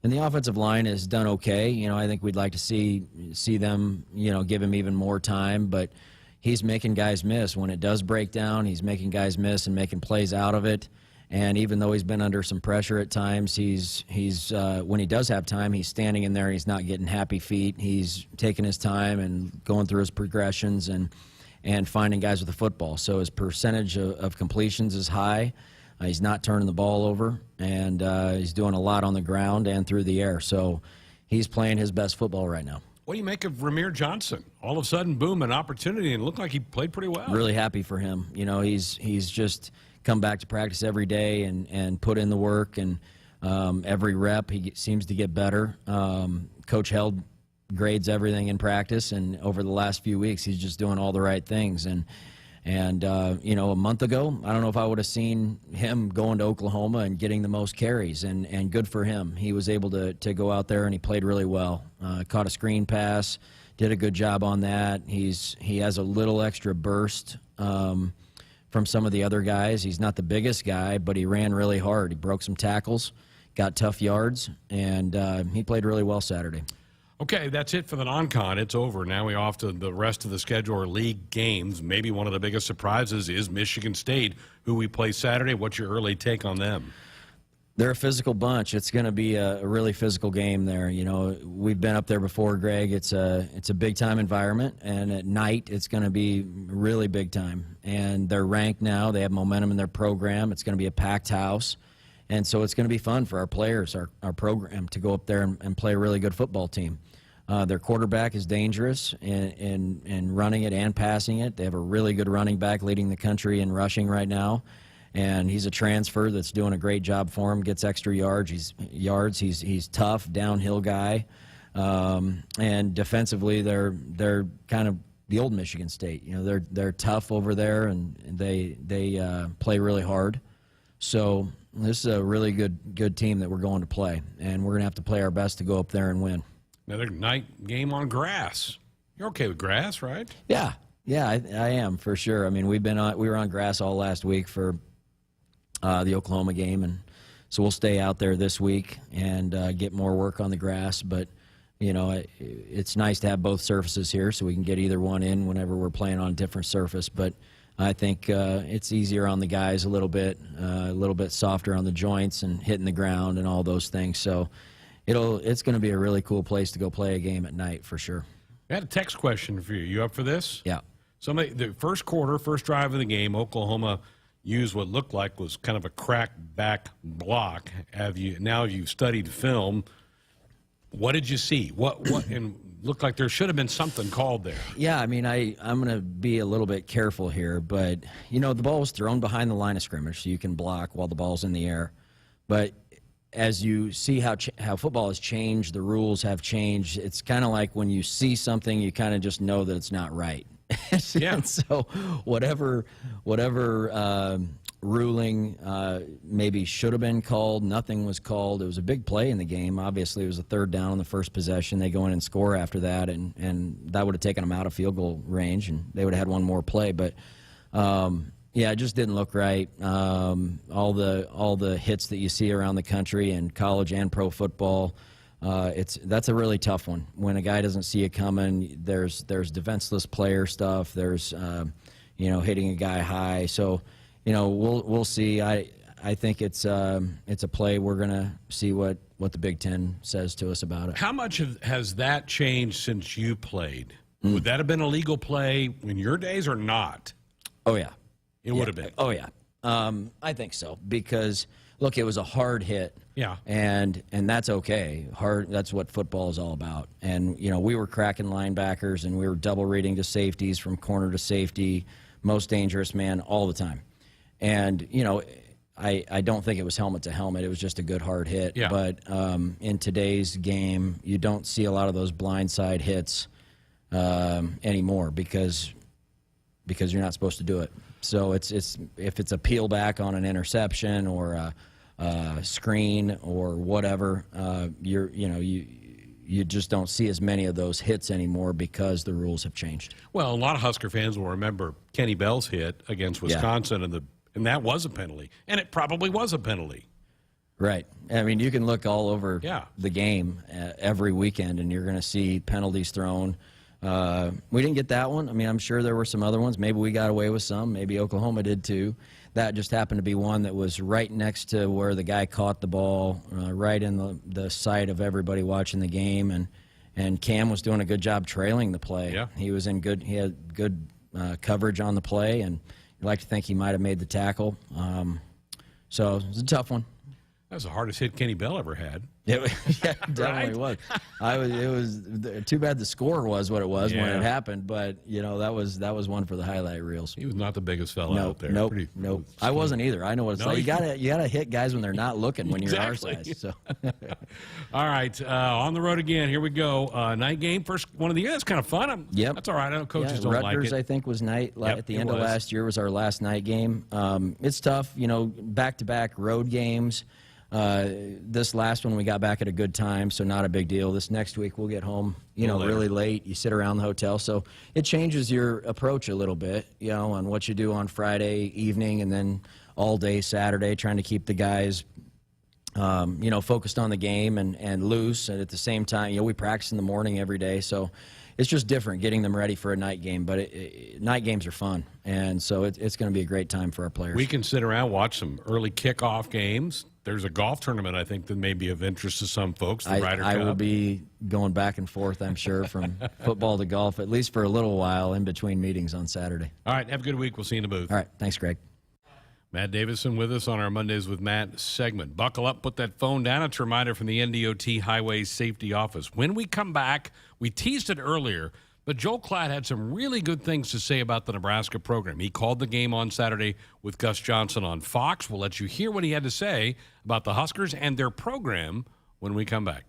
And the offensive line has done okay. I think we'd like to see them, give him even more time. But he's making guys miss. When it does break down, he's making guys miss and making plays out of it. And even though he's been under some pressure at times, he's when he does have time, he's standing in there. He's not getting happy feet. He's taking his time and going through his progressions and finding guys with the football. So his percentage of completions is high. He's not turning the ball over, and he's doing a lot on the ground and through the air. So he's playing his best football right now. What do you make of Ramir Johnson? All of a sudden, boom, an opportunity, and it looked like he played pretty well. Really happy for him. He's just come back to practice every day and put in the work, and every rep he seems to get better. Coach Held grades everything in practice, and over the last few weeks he's just doing all the right things. And a month ago, I don't know if I would have seen him going to Oklahoma and getting the most carries, and good for him. He was able to go out there and he played really well. Caught a screen pass, did a good job on that. He has a little extra burst from some of the other guys. He's not the biggest guy, but he ran really hard. He broke some tackles, got tough yards, and he played really well Saturday. Okay, that's it for the non-con. It's over. Now we're off to the rest of the schedule or league games. Maybe one of the biggest surprises is Michigan State, who we play Saturday. What's your early take on them? They're a physical bunch. It's going to be a really physical game there. You know, we've been up there before, Greg. It's a big-time environment, and at night it's going to be really big time. And they're ranked now. They have momentum in their program. It's going to be a packed house. And so it's going to be fun for our players, our program, to go up there and play a really good football team. Their quarterback is dangerous in running it and passing it. They have a really good running back leading the country in rushing right now. And he's a transfer that's doing a great job for him, gets extra yards. He's tough, downhill guy. And defensively, they're kind of the old Michigan State. You know, they're tough over there, and they play really hard. So this is a really good team that we're going to play, and we're going to have to play our best to go up there and win. Another night game on grass. You're okay with grass, right? Yeah, I am for sure. I mean, we were on grass all last week for the Oklahoma game, and so we'll stay out there this week and get more work on the grass. But you know, it's nice to have both surfaces here, so we can get either one in whenever we're playing on a different surface. But I think it's easier on the guys a little bit softer on the joints and hitting the ground and all those things. So it's going to be a really cool place to go play a game at night for sure. I had a text question for you. You up for this? Yeah. The first quarter, first drive of the game, Oklahoma used what looked like was kind of a cracked back block. Now you've studied film. What did you see? What and looked like there should have been something called there. Yeah, I mean, I'm going to be a little bit careful here, but you know, the ball was thrown behind the line of scrimmage, so you can block while the ball's in the air. But as you see how football has changed, the rules have changed. It's kind of like when you see something, you kind of just know that it's not right. Yeah. And so whatever ruling maybe should have been called, nothing was called. It was a big play in the game. Obviously, it was a third down on the first possession. They go in and score after that, and that would have taken them out of field goal range, and they would have had one more play. But yeah, it just didn't look right. All the hits that you see around the country in college and pro football, that's a really tough one. When a guy doesn't see it coming, there's defenseless player stuff. There's hitting a guy high. So we'll see. I think it's a play. We're gonna see what the Big Ten says to us about it. How much has that changed since you played? Would that have been a legal play in your days or not? Oh yeah. It would have been. Oh, yeah. I think so because, look, it was a hard hit. Yeah. And that's okay. That's what football is all about. And, we were cracking linebackers and we were double reading to safeties from corner to safety, most dangerous man all the time. And, I don't think it was helmet to helmet. It was just a good hard hit. Yeah. But in today's game, you don't see a lot of those blindside hits anymore because you're not supposed to do it. So if it's a peel back on an interception or a screen or whatever, you just don't see as many of those hits anymore because the rules have changed. Well, a lot of Husker fans will remember Kenny Bell's hit against Wisconsin, and that was a penalty, and it probably was a penalty. Right. I mean, you can look all over the game every weekend, and you're going to see penalties thrown. We didn't get that one. I mean, I'm sure there were some other ones. Maybe we got away with some. Maybe Oklahoma did too. That just happened to be one that was right next to where the guy caught the ball, right in the sight of everybody watching the game. And Cam was doing a good job trailing the play. Yeah. He had good coverage on the play, and you'd like to think he might have made the tackle. So it was a tough one. That was the hardest hit Kenny Bell ever had. Yeah, it definitely was. It was too bad the score was what it was when it happened, but that was one for the highlight reels. He was not the biggest fella out there. Nope. I wasn't either. I know what it's like. You gotta hit guys when they're not looking when you're our size. So. All right, on the road again. Here we go. Night game, first one of the year. That's kind of fun. Yep. That's all right. I know coaches don't like it. Rutgers, I think, was night at the end of last year was our last night game. It's tough, back-to-back road games. This last one we got back at a good time, so not a big deal. This next week we'll get home, really late. You sit around the hotel, so it changes your approach a little bit, on what you do on Friday evening and then all day Saturday, trying to keep the guys focused on the game and loose. And at the same time, we practice in the morning every day. So it's just different getting them ready for a night game. But night games are fun. And so it's going to be a great time for our players. We can sit around, watch some early kickoff games. There's a golf tournament, I think, that may be of interest to some folks. The Ryder Cup. I will be going back and forth, I'm sure, from football to golf, at least for a little while in between meetings on Saturday. All right. Have a good week. We'll see you in the booth. All right. Thanks, Greg. Matt Davison with us on our Mondays with Matt segment. Buckle up, put that phone down. It's a reminder from the NDOT Highway Safety Office. When we come back, we teased it earlier, but Joel Klatt had some really good things to say about the Nebraska program. He called the game on Saturday with Gus Johnson on Fox. We'll let you hear what he had to say about the Huskers and their program when we come back.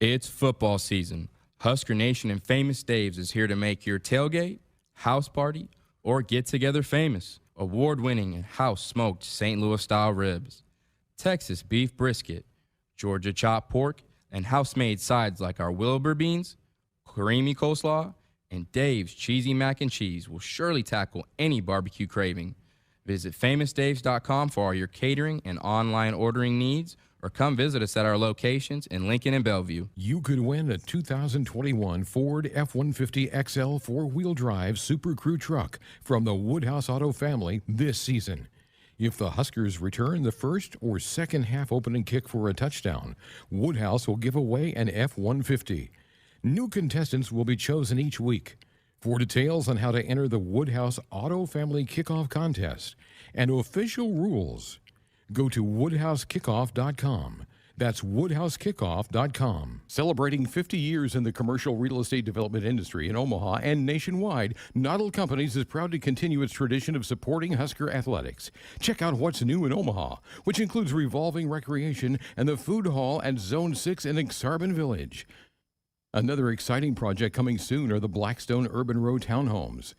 It's football season. Husker Nation and Famous Dave's is here to make your tailgate, house party, or get-together famous. Award-winning and house-smoked St. Louis-style ribs, Texas beef brisket, Georgia chopped pork, and house-made sides like our Wilbur beans, creamy coleslaw, and Dave's cheesy mac and cheese will surely tackle any barbecue craving. Visit famousdaves.com for all your catering and online ordering needs, or come visit us at our locations in Lincoln and Bellevue. You could win a 2021 Ford F-150 XL four-wheel drive Super Crew truck from the Woodhouse Auto family this season. If the Huskers return the first or second half opening kick for a touchdown, Woodhouse will give away an F-150. New contestants will be chosen each week. For details on how to enter the Woodhouse Auto Family Kickoff Contest and official rules, go to woodhousekickoff.com. That's woodhousekickoff.com. Celebrating 50 years in the commercial real estate development industry in Omaha and nationwide, Noddle Companies is proud to continue its tradition of supporting Husker athletics. Check out what's new in Omaha, which includes revolving recreation and the food hall at Zone 6 in Exarban Village. Another exciting project coming soon are the Blackstone Urban Row townhomes.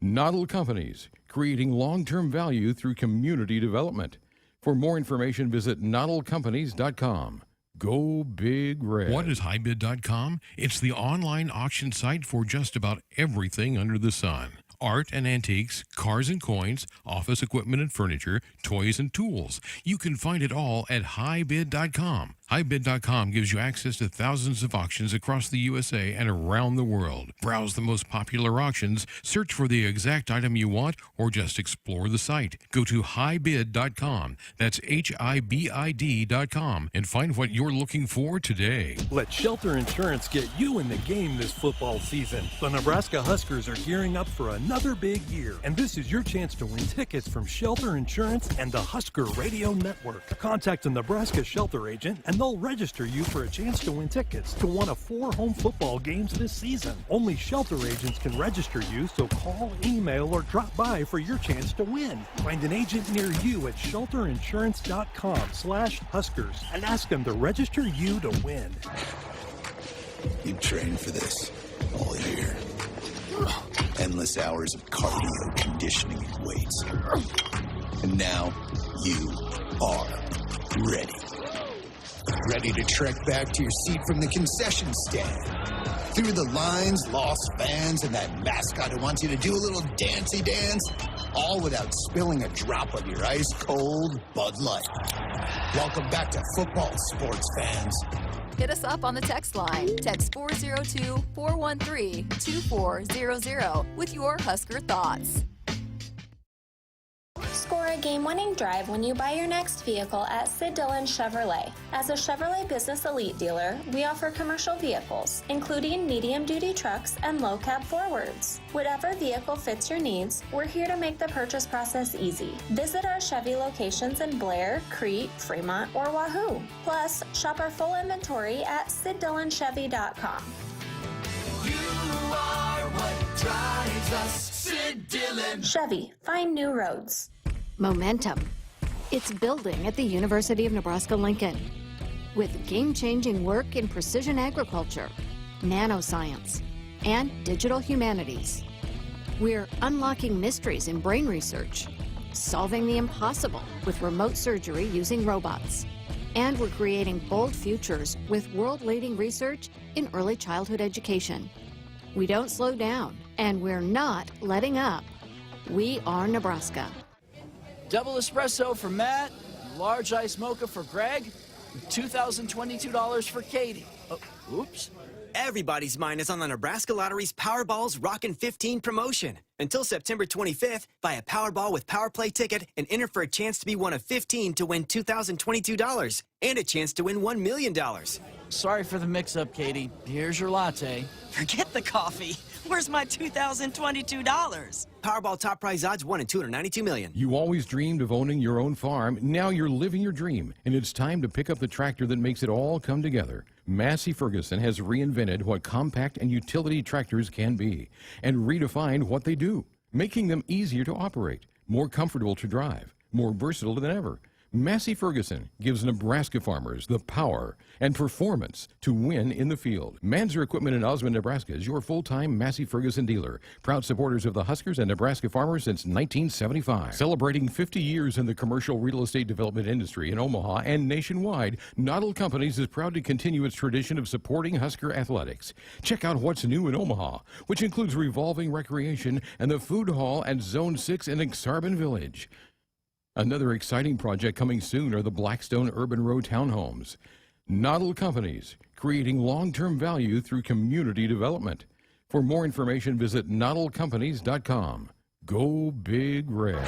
Noddle Companies, creating long-term value through community development. For more information, visit noddlecompanies.com. Go Big Red. What is highbid.com? It's the online auction site for just about everything under the sun. Art and antiques, cars and coins, office equipment and furniture, toys and tools. You can find it all at highbid.com. Highbid.com gives you access to thousands of auctions across the USA and around the world. Browse the most popular auctions, search for the exact item you want, or just explore the site. Go to highbid.com. That's HIBID.com and find what you're looking for today. Let Shelter Insurance get you in the game this football season. The Nebraska Huskers are gearing up for another big year, and this is your chance to win tickets from Shelter Insurance and the Husker Radio Network. Contact a Nebraska Shelter agent and they'll register you for a chance to win tickets to one of 4 home football games this season. Only Shelter agents can register you, so call, email, or drop by for your chance to win. Find an agent near you at shelterinsurance.com/Huskers and ask them to register you to win. You trained for this all year. Endless hours of cardio, conditioning, and weights. And now you are ready. Ready to trek back to your seat from the concession stand. Through the lines, lost fans, and that mascot who wants you to do a little dancey dance, all without spilling a drop of your ice-cold Bud Light. Welcome back to football, sports fans. Hit us up on the text line. Text 402-413-2400 with your Husker thoughts. Score a game-winning drive when you buy your next vehicle at Sid Dillon Chevrolet. As a Chevrolet Business Elite dealer, we offer commercial vehicles, including medium-duty trucks and low-cab forwards. Whatever vehicle fits your needs, we're here to make the purchase process easy. Visit our Chevy locations in Blair, Crete, Fremont, or Wahoo. Plus, shop our full inventory at SidDillonChevy.com. You are what drives us, Sid Dillon. Chevy, find new roads. Momentum. It's building at the University of Nebraska-Lincoln. With game-changing work in precision agriculture, nanoscience, and digital humanities. We're unlocking mysteries in brain research, solving the impossible with remote surgery using robots. And we're creating bold futures with world-leading research in early childhood education. We don't slow down, and we're not letting up. We are Nebraska. Double espresso for Matt, large ice mocha for Greg. $2,022 for Katie. Oh, oops. Everybody's mind is on the Nebraska Lottery's Powerball's Rockin' 15 promotion. Until September 25th, buy a Powerball with Power Play ticket and enter for a chance to be one of 15 to win $2,022 and a chance to win $1 million. Sorry for the mix-up, Katie. Here's your latte. Forget the coffee. Where's my $2,022? Powerball top prize odds 1 in 292 million. You always dreamed of owning your own farm. Now you're living your dream, and it's time to pick up the tractor that makes it all come together. Massey Ferguson has reinvented what compact and utility tractors can be and redefined what they do, making them easier to operate, more comfortable to drive, more versatile than ever. Massey Ferguson gives Nebraska farmers the power and performance to win in the field. Manzer Equipment in Osmond, Nebraska is your full-time Massey Ferguson dealer. Proud supporters of the Huskers and Nebraska farmers since 1975. Celebrating 50 years in the commercial real estate development industry in Omaha and nationwide, Noddle Companies is proud to continue its tradition of supporting Husker athletics. Check out what's new in Omaha, which includes revolving recreation and the food hall at Zone 6 in Exarban Village. Another exciting project coming soon are the Blackstone Urban Row townhomes. Noddle Companies, creating long-term value through community development. For more information, visit noddlecompanies.com. Go Big Red.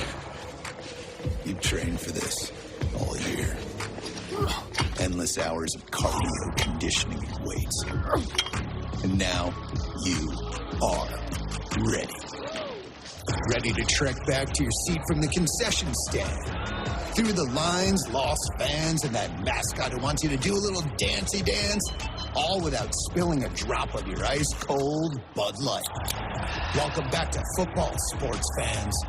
You trained for this all year. Endless hours of cardio, conditioning, and weights. And now you are ready. Ready to trek back to your seat from the concession stand. Through the lines, lost fans, and that mascot who wants you to do a little dancey dance, all without spilling a drop of your ice-cold Bud Light. Welcome back to football, sports fans.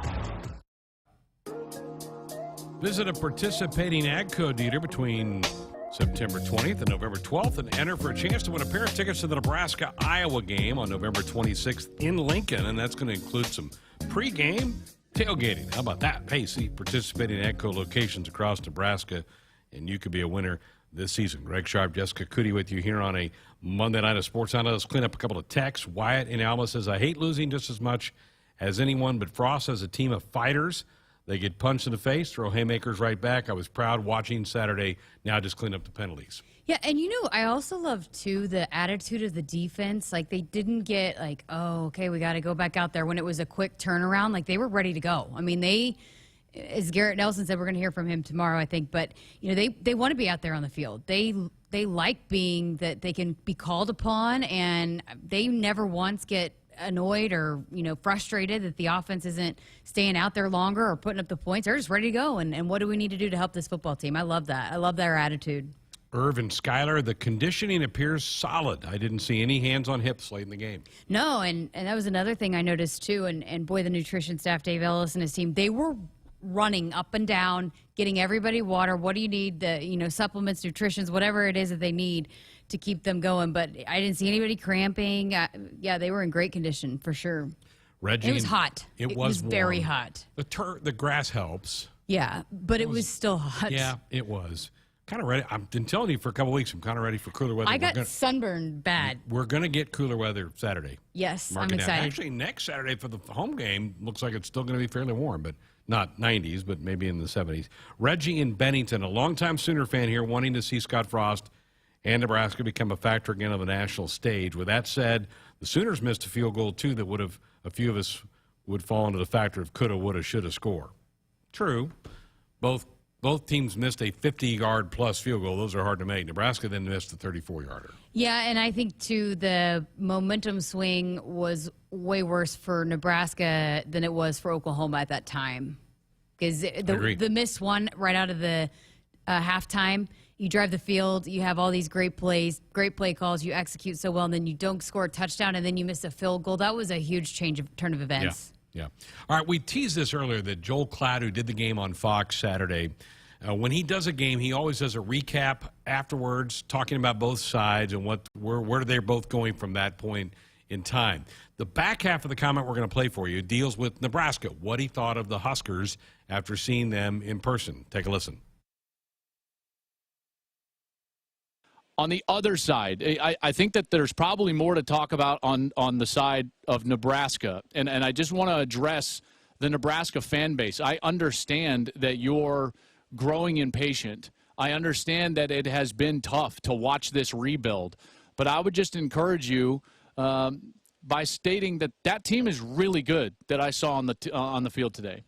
Visit a participating AGCO dealer between September 20th and November 12th and enter for a chance to win a pair of tickets to the Nebraska-Iowa game on November 26th in Lincoln, and that's going to include some pregame tailgating. How about that? Hey, see participating AGCO locations across Nebraska, and you could be a winner this season. Greg Sharpe, Jessica Coody with you here on a Monday night of Sports Night. Let's clean up a couple of texts. Wyatt in Alma says, I hate losing just as much as anyone, but Frost has a team of fighters. They get punched in the face, throw haymakers right back. I was proud watching Saturday. Now just clean up the penalties. Yeah, and I also love, too, the attitude of the defense. Like, they didn't get, like, oh, okay, we got to go back out there when it was a quick turnaround. Like, they were ready to go. I mean, they, as Garrett Nelson said, we're going to hear from him tomorrow, I think. But, they want to be out there on the field. They like being that they can be called upon, and they never once get annoyed or frustrated that the offense isn't staying out there longer or putting up the points. They're just ready to go, and what do we need to do to help this football team? I love that. I love their attitude. Irv and Skylar, the conditioning appears solid. I didn't see any hands on hips late in the game. No, and that was another thing I noticed too, and boy, the nutrition staff, Dave Ellis and his team, they were running up and down, getting everybody water. What do you need? The supplements, nutritions, whatever it is that they need to keep them going. But I didn't see anybody cramping. Yeah, they were in great condition for sure. Reggie, it was hot. It was very hot. The grass helps. Yeah, but it was still hot. Yeah, it was. Kind of ready. I've been telling you for a couple of weeks, I'm kind of ready for cooler weather. I got sunburned bad. We're going to get cooler weather Saturday. Yes, I'm excited. Actually, next Saturday for the home game, looks like it's still going to be fairly warm, but not 90s, but maybe in the 70s. Reggie in Bennington, a longtime Sooner fan here, wanting to see Scott Frost and Nebraska become a factor again on the national stage. With that said, the Sooners missed a field goal, too, that would have a few of us would fall into the factor of coulda, woulda, shoulda score. True. Both teams missed a 50-yard-plus field goal. Those are hard to make. Nebraska then missed a 34-yarder. Yeah, and I think, too, the momentum swing was way worse for Nebraska than it was for Oklahoma at that time. Because the missed one right out of the halftime, you drive the field, you have all these great plays, great play calls, you execute so well, and then you don't score a touchdown, and then you miss a field goal. That was a huge turn of events. Yeah. All right, we teased this earlier that Joel Klatt, who did the game on Fox Saturday, when he does a game, he always does a recap afterwards, talking about both sides and where they're both going from that point in time. The back half of the comment we're going to play for you deals with Nebraska, what he thought of the Huskers after seeing them in person. Take a listen. On the other side, I think that there's probably more to talk about on the side of Nebraska, and I just want to address the Nebraska fan base. I understand that you're growing impatient I understand that it has been tough to watch this rebuild, but I would just encourage you by stating that that team is really good that I saw on the field today.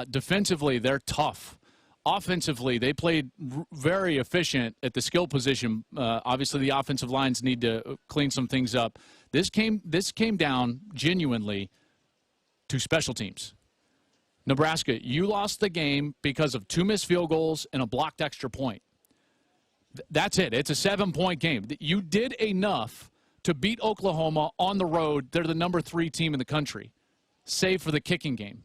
Defensively, they're tough. Offensively, they played very efficient at the skill position. Obviously, the offensive lines need to clean some things up. This came down genuinely to special teams. Nebraska, you lost the game because of 2 missed field goals and a blocked extra point. That's it. It's a 7-point game. You did enough to beat Oklahoma on the road. They're the number 3 team in the country, save for the kicking game.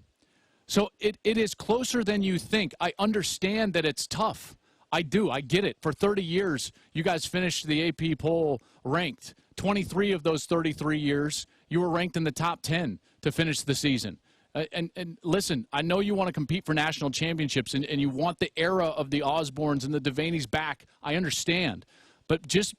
So it is closer than you think. I understand that it's tough. I do. I get it. For 30 years, you guys finished the AP poll ranked. 23 of those 33 years, you were ranked in the top 10 to finish the season. And listen, I know you want to compete for national championships and you want the era of the Osbornes and the Devaney's back. I understand. But just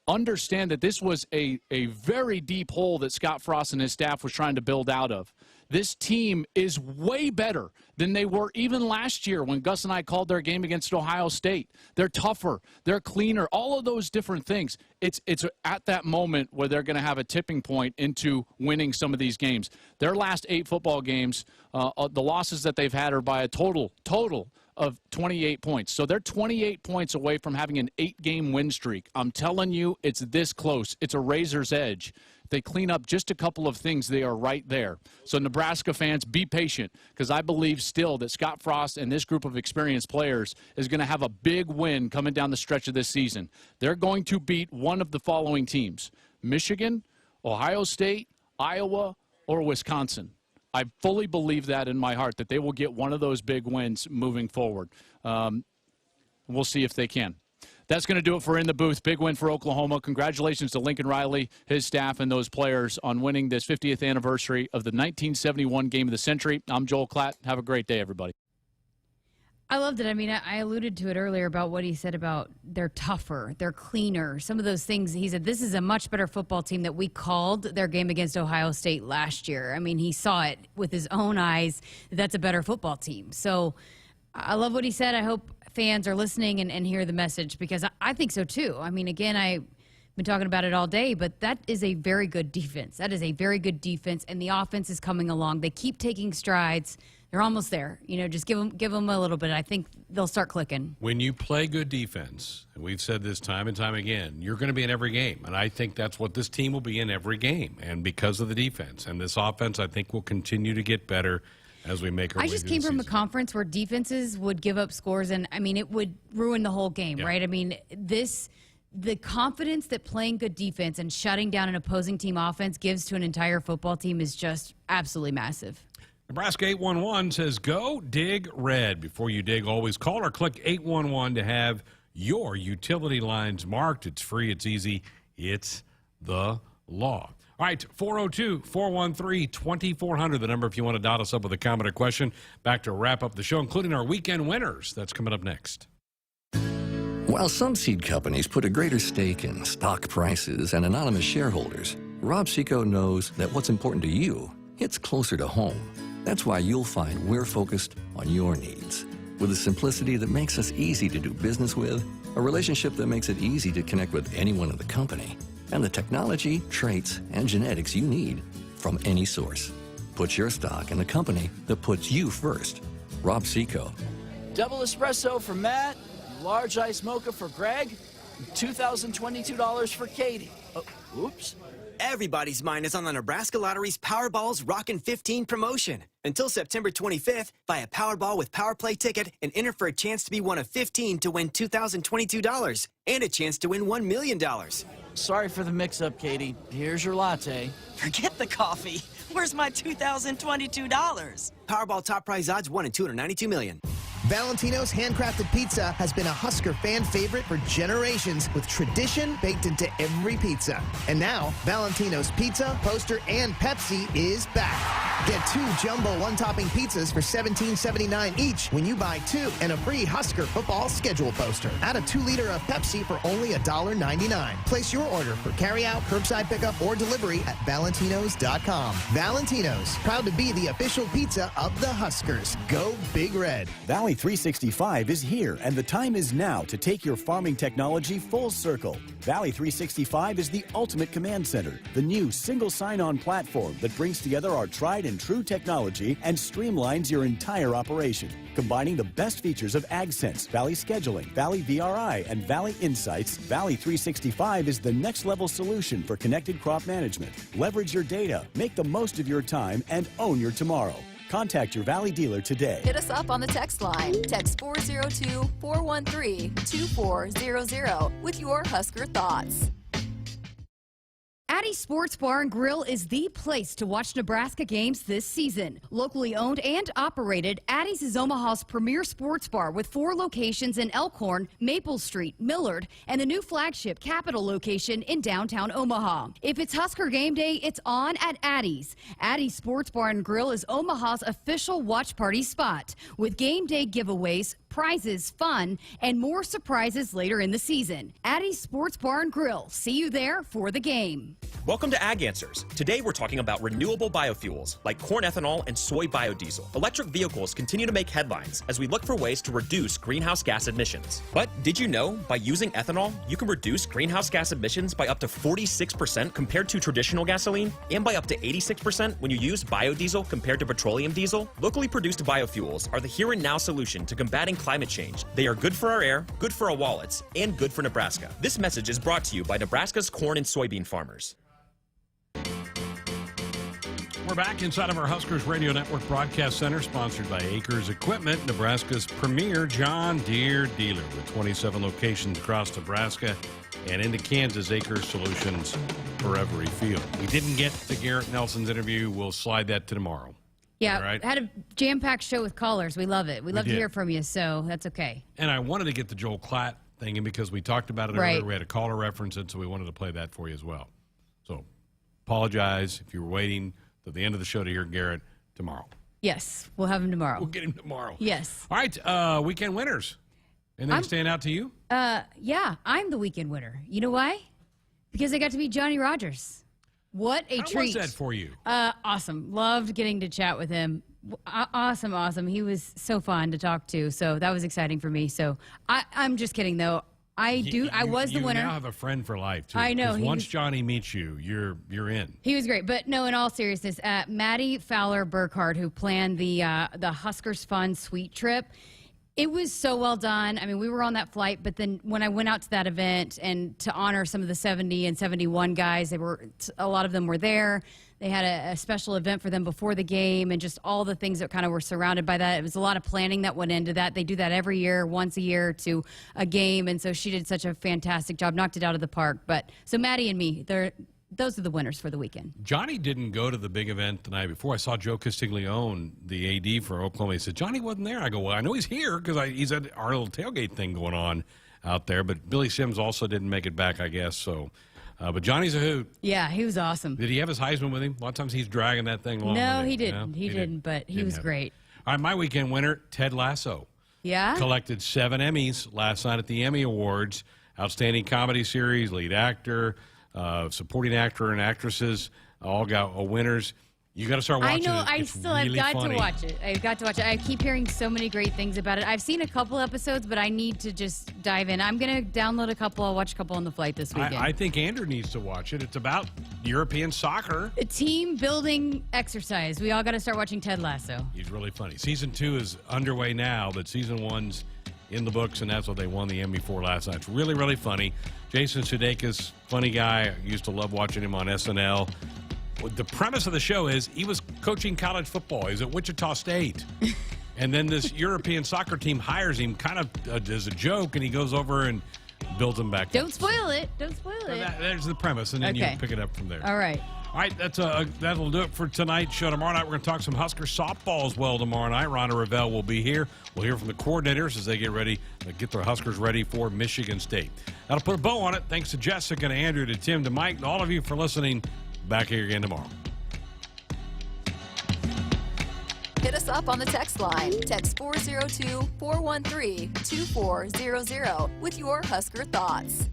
understand that this was a very deep hole that Scott Frost and his staff was trying to build out of. This team is way better than they were even last year when Gus and I called their game against Ohio State. They're tougher. They're cleaner. All of those different things. It's at that moment where they're going to have a tipping point into winning some of these games. Their last 8 football games, the losses that they've had are by a total of 28 points. So they're 28 points away from having an 8-game win streak. I'm telling you, it's this close. It's a razor's edge. They clean up just a couple of things, they are right there. So Nebraska fans, be patient, because I believe still that Scott Frost and this group of experienced players is going to have a big win coming down the stretch of this season. They're going to beat one of the following teams: Michigan, Ohio State, Iowa, or Wisconsin. I fully believe that in my heart, that they will get one of those big wins moving forward. We'll see if they can. That's going to do it for In the Booth. Big win for Oklahoma. Congratulations to Lincoln Riley, his staff, and those players on winning this 50th anniversary of the 1971 Game of the Century. I'm Joel Klatt. Have a great day, everybody. I loved it. I mean, I alluded to it earlier about what he said about they're tougher, they're cleaner. Some of those things, he said, this is a much better football team that we called their game against Ohio State last year. I mean, he saw it with his own eyes. That's a better football team. So I love what he said. I hope fans are listening and hear the message, because I think so too. I mean, again, I've been talking about it all day, but that is a very good defense. That is a very good defense, and the offense is coming along. They keep taking strides. They're almost there. You know, just give them a little bit. I think they'll start clicking. When you play good defense, and we've said this time and time again, you're going to be in every game. And I think that's what this team will be in every game. And because of the defense. And this offense, I think, will continue to get better as we make our way I just through came the from a season. conference where defenses would give up scores, and, I mean, it would ruin the whole game, right? I mean, the confidence that playing good defense and shutting down an opposing team offense gives to an entire football team is just absolutely massive. Nebraska 811 says, go dig red. Before you dig, always call or click 811 to have your utility lines marked. It's free. It's easy. It's the law. All right, 402-413-2400, the number if you want to dot us up with a comment or question. Back to wrap up the show, including our weekend winners. That's coming up next. While some seed companies put a greater stake in stock prices and anonymous shareholders, Rob Seco knows that what's important to you hits closer to home. That's why you'll find we're focused on your needs. With a simplicity that makes us easy to do business with, a relationship that makes it easy to connect with anyone in the company, and the technology, traits, and genetics you need from any source. Put your stock in the company that puts you first. Rob Seco. Double espresso for Matt, large ice mocha for Greg, $2,022 for Katie. Oh, oops. Everybody's mind is on the Nebraska Lottery's Powerball's Rockin' 15 promotion. Until September 25th, buy a Powerball with Power Play ticket and enter for a chance to be one of 15 to win $2,022 and a chance to win $1 million. Sorry for the mix-up, Katie. Here's your latte. Forget the coffee. Where's my $2,022? Powerball top prize odds 1 in 292 million. Valentino's handcrafted pizza has been a Husker fan favorite for generations, with tradition baked into every pizza. And now, Valentino's Pizza, Poster, and Pepsi is back. Get 2 jumbo one-topping pizzas for $17.79 each when you buy 2, and a free Husker football schedule poster. Add a 2-liter of Pepsi for only $1.99. Place your order for carry-out, curbside pickup, or delivery at valentinos.com. Valentino's, proud to be the official pizza of the Huskers. Go Big Red. Valley Valley 365 is here, and the time is now to take your farming technology full circle. Valley 365 is the ultimate command center, the new single sign-on platform that brings together our tried and true technology and streamlines your entire operation. Combining the best features of AgSense, Valley Scheduling, Valley VRI, and Valley Insights, Valley 365 is the next-level solution for connected crop management. Leverage your data, make the most of your time, and own your tomorrow. Contact your Valley dealer today. Hit us up on the text line. Text 402-413-2400 with your Husker thoughts. Addie's Sports Bar and Grill is the place to watch Nebraska games this season. Locally owned and operated, Addie's is Omaha's premier sports bar with 4 locations in Elkhorn, Maple Street, Millard, and the new flagship Capitol location in downtown Omaha. If it's Husker game day, it's on at Addie's. Addie's Sports Bar and Grill is Omaha's official watch party spot with game day giveaways, prizes, fun, and more surprises later in the season. Addie's Sports Bar and Grill. See you there for the game. Welcome to Ag Answers. Today we're talking about renewable biofuels like corn ethanol and soy biodiesel. Electric vehicles continue to make headlines as we look for ways to reduce greenhouse gas emissions. But did you know by using ethanol, you can reduce greenhouse gas emissions by up to 46% compared to traditional gasoline and by up to 86% when you use biodiesel compared to petroleum diesel? Locally produced biofuels are the here and now solution to combating climate change. They are good for our air, good for our wallets, and good for Nebraska. This message is brought to you by Nebraska's corn and soybean farmers. We're back inside of our Huskers Radio Network Broadcast Center, sponsored by Acres Equipment, Nebraska's premier John Deere dealer with 27 locations across Nebraska and into Kansas. Acres Solutions for every field. We didn't get to Garrett Nelson's interview. We'll slide that to tomorrow. Yeah, All right? had a jam-packed show with callers. We love it. We love to hear from you, so that's okay. And I wanted to get the Joel Klatt thing in because we talked about it earlier. We had a caller reference it, so we wanted to play that for you as well. So apologize if you were waiting to the end of the show to hear Garrett tomorrow. Yes, we'll have him tomorrow. We'll get him tomorrow. Yes. All right, weekend winners. Anything stand out to you? Yeah, I'm the weekend winner. You know why? Because I got to meet Johnny Rogers. What a treat. How was that for you? Awesome. Loved getting to chat with him. Awesome. He was so fun to talk to, so that was exciting for me. So I'm just kidding, though. I was the winner. You now have a friend for life, too. I know. 'Cause once Johnny meets you, you're in. He was great. But no, in all seriousness, Maddie Fowler-Burkhardt, who planned the Huskers Fun Suite trip, it was so well done. I mean, we were on that flight, but then when I went out to that event and to honor some of the 70 and 71 guys, a lot of them were there. They had a special event for them before the game and just all the things that kind of were surrounded by that. It was a lot of planning that went into that. They do that every year, once a year to a game. And so she did such a fantastic job, knocked it out of the park. But so Maddie and me, those are the winners for the weekend. Johnny didn't go to the big event the night before. I saw Joe Castiglione, the AD for Oklahoma. He said, Johnny wasn't there. I go, well, I know he's here because he's at our little tailgate thing going on out there. But Billy Sims also didn't make it back, I guess. So, but Johnny's a hoot. Yeah, he was awesome. Did he have his Heisman with him? A lot of times he's dragging that thing along. No, he didn't. He didn't, but he was great. All right, my weekend winner, Ted Lasso. Yeah? Collected 7 Emmys last night at the Emmy Awards. Outstanding Comedy Series, Lead Actor, Supporting Actor and Actresses, all got winners. You got to start watching it. I know. I've got funny. to watch it. I've got to watch it. I keep hearing so many great things about it. I've seen a couple episodes, but I need to just dive in. I'm going to download a couple. I'll watch a couple on the flight this weekend. I think Andrew needs to watch it. It's about European soccer. A team building exercise. We all got to start watching Ted Lasso. He's really funny. Season 2 is underway now, but Season 1's in the books, and that's what they won the Emmy for last night. It's really, really funny. Jason Sudeikis, funny guy. I used to love watching him on SNL. The premise of the show is he was coaching college football. He's at Wichita State. And then this European soccer team hires him kind of as a joke, and he goes over and builds them back. Don't spoil it. Don't spoil it. There's the premise, and then you pick it up from there. All right. All right, that'll do it for tonight's show. Tomorrow night, we're going to talk some Husker softball as well tomorrow night. Rhonda Revelle will be here. We'll hear from the coordinators as they get ready to get their Huskers ready for Michigan State. That'll put a bow on it. Thanks to Jessica, to Andrew, to Tim, to Mike, and all of you for listening. Back here again tomorrow. Hit us up on the text line. Text 402-413-2400 with your Husker thoughts.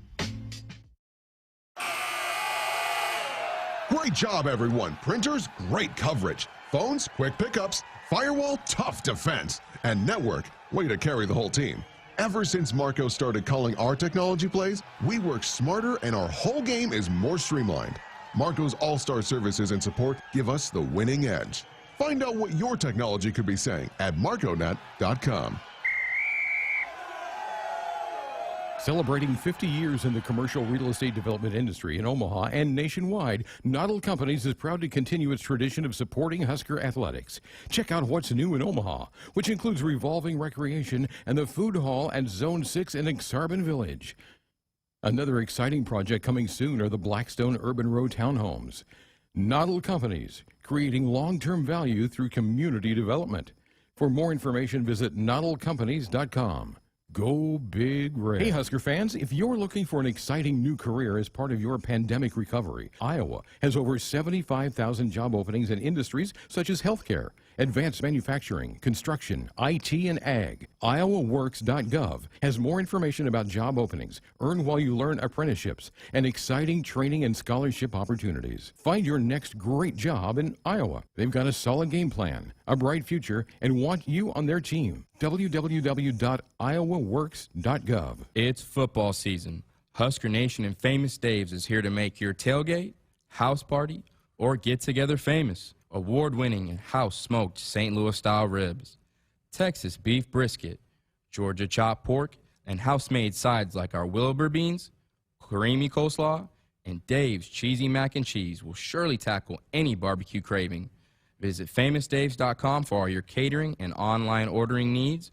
Great job, everyone. Printers, great coverage. Phones, quick pickups. Firewall, tough defense. And network, way to carry the whole team. Ever since Marco started calling our technology plays, we work smarter and our whole game is more streamlined. Marco's all-star services and support give us the winning edge. Find out what your technology could be saying at marconet.com. Celebrating 50 years in the commercial real estate development industry in Omaha and nationwide, Noddle Companies is proud to continue its tradition of supporting Husker athletics. Check out what's new in Omaha, which includes revolving recreation and the food hall at Zone 6 in Exarban Village. Another exciting project coming soon are the Blackstone Urban Row townhomes. Noddle Companies, creating long-term value through community development. For more information, visit noddlecompanies.com. Go Big Red. Hey, Husker fans, if you're looking for an exciting new career as part of your pandemic recovery, Iowa has over 75,000 job openings in industries such as healthcare, advanced manufacturing, construction, IT, and ag. IowaWorks.gov has more information about job openings, earn while you learn apprenticeships, and exciting training and scholarship opportunities. Find your next great job in Iowa. They've got a solid game plan, a bright future, and want you on their team. www.iowaworks.gov. It's football season. Husker Nation and Famous Dave's is here to make your tailgate, house party, or get-together famous. Award-winning and house-smoked St. Louis-style ribs, Texas beef brisket, Georgia chopped pork, and house-made sides like our Wilbur beans, creamy coleslaw, and Dave's cheesy mac and cheese will surely tackle any barbecue craving. Visit famousdaves.com for all your catering and online ordering needs,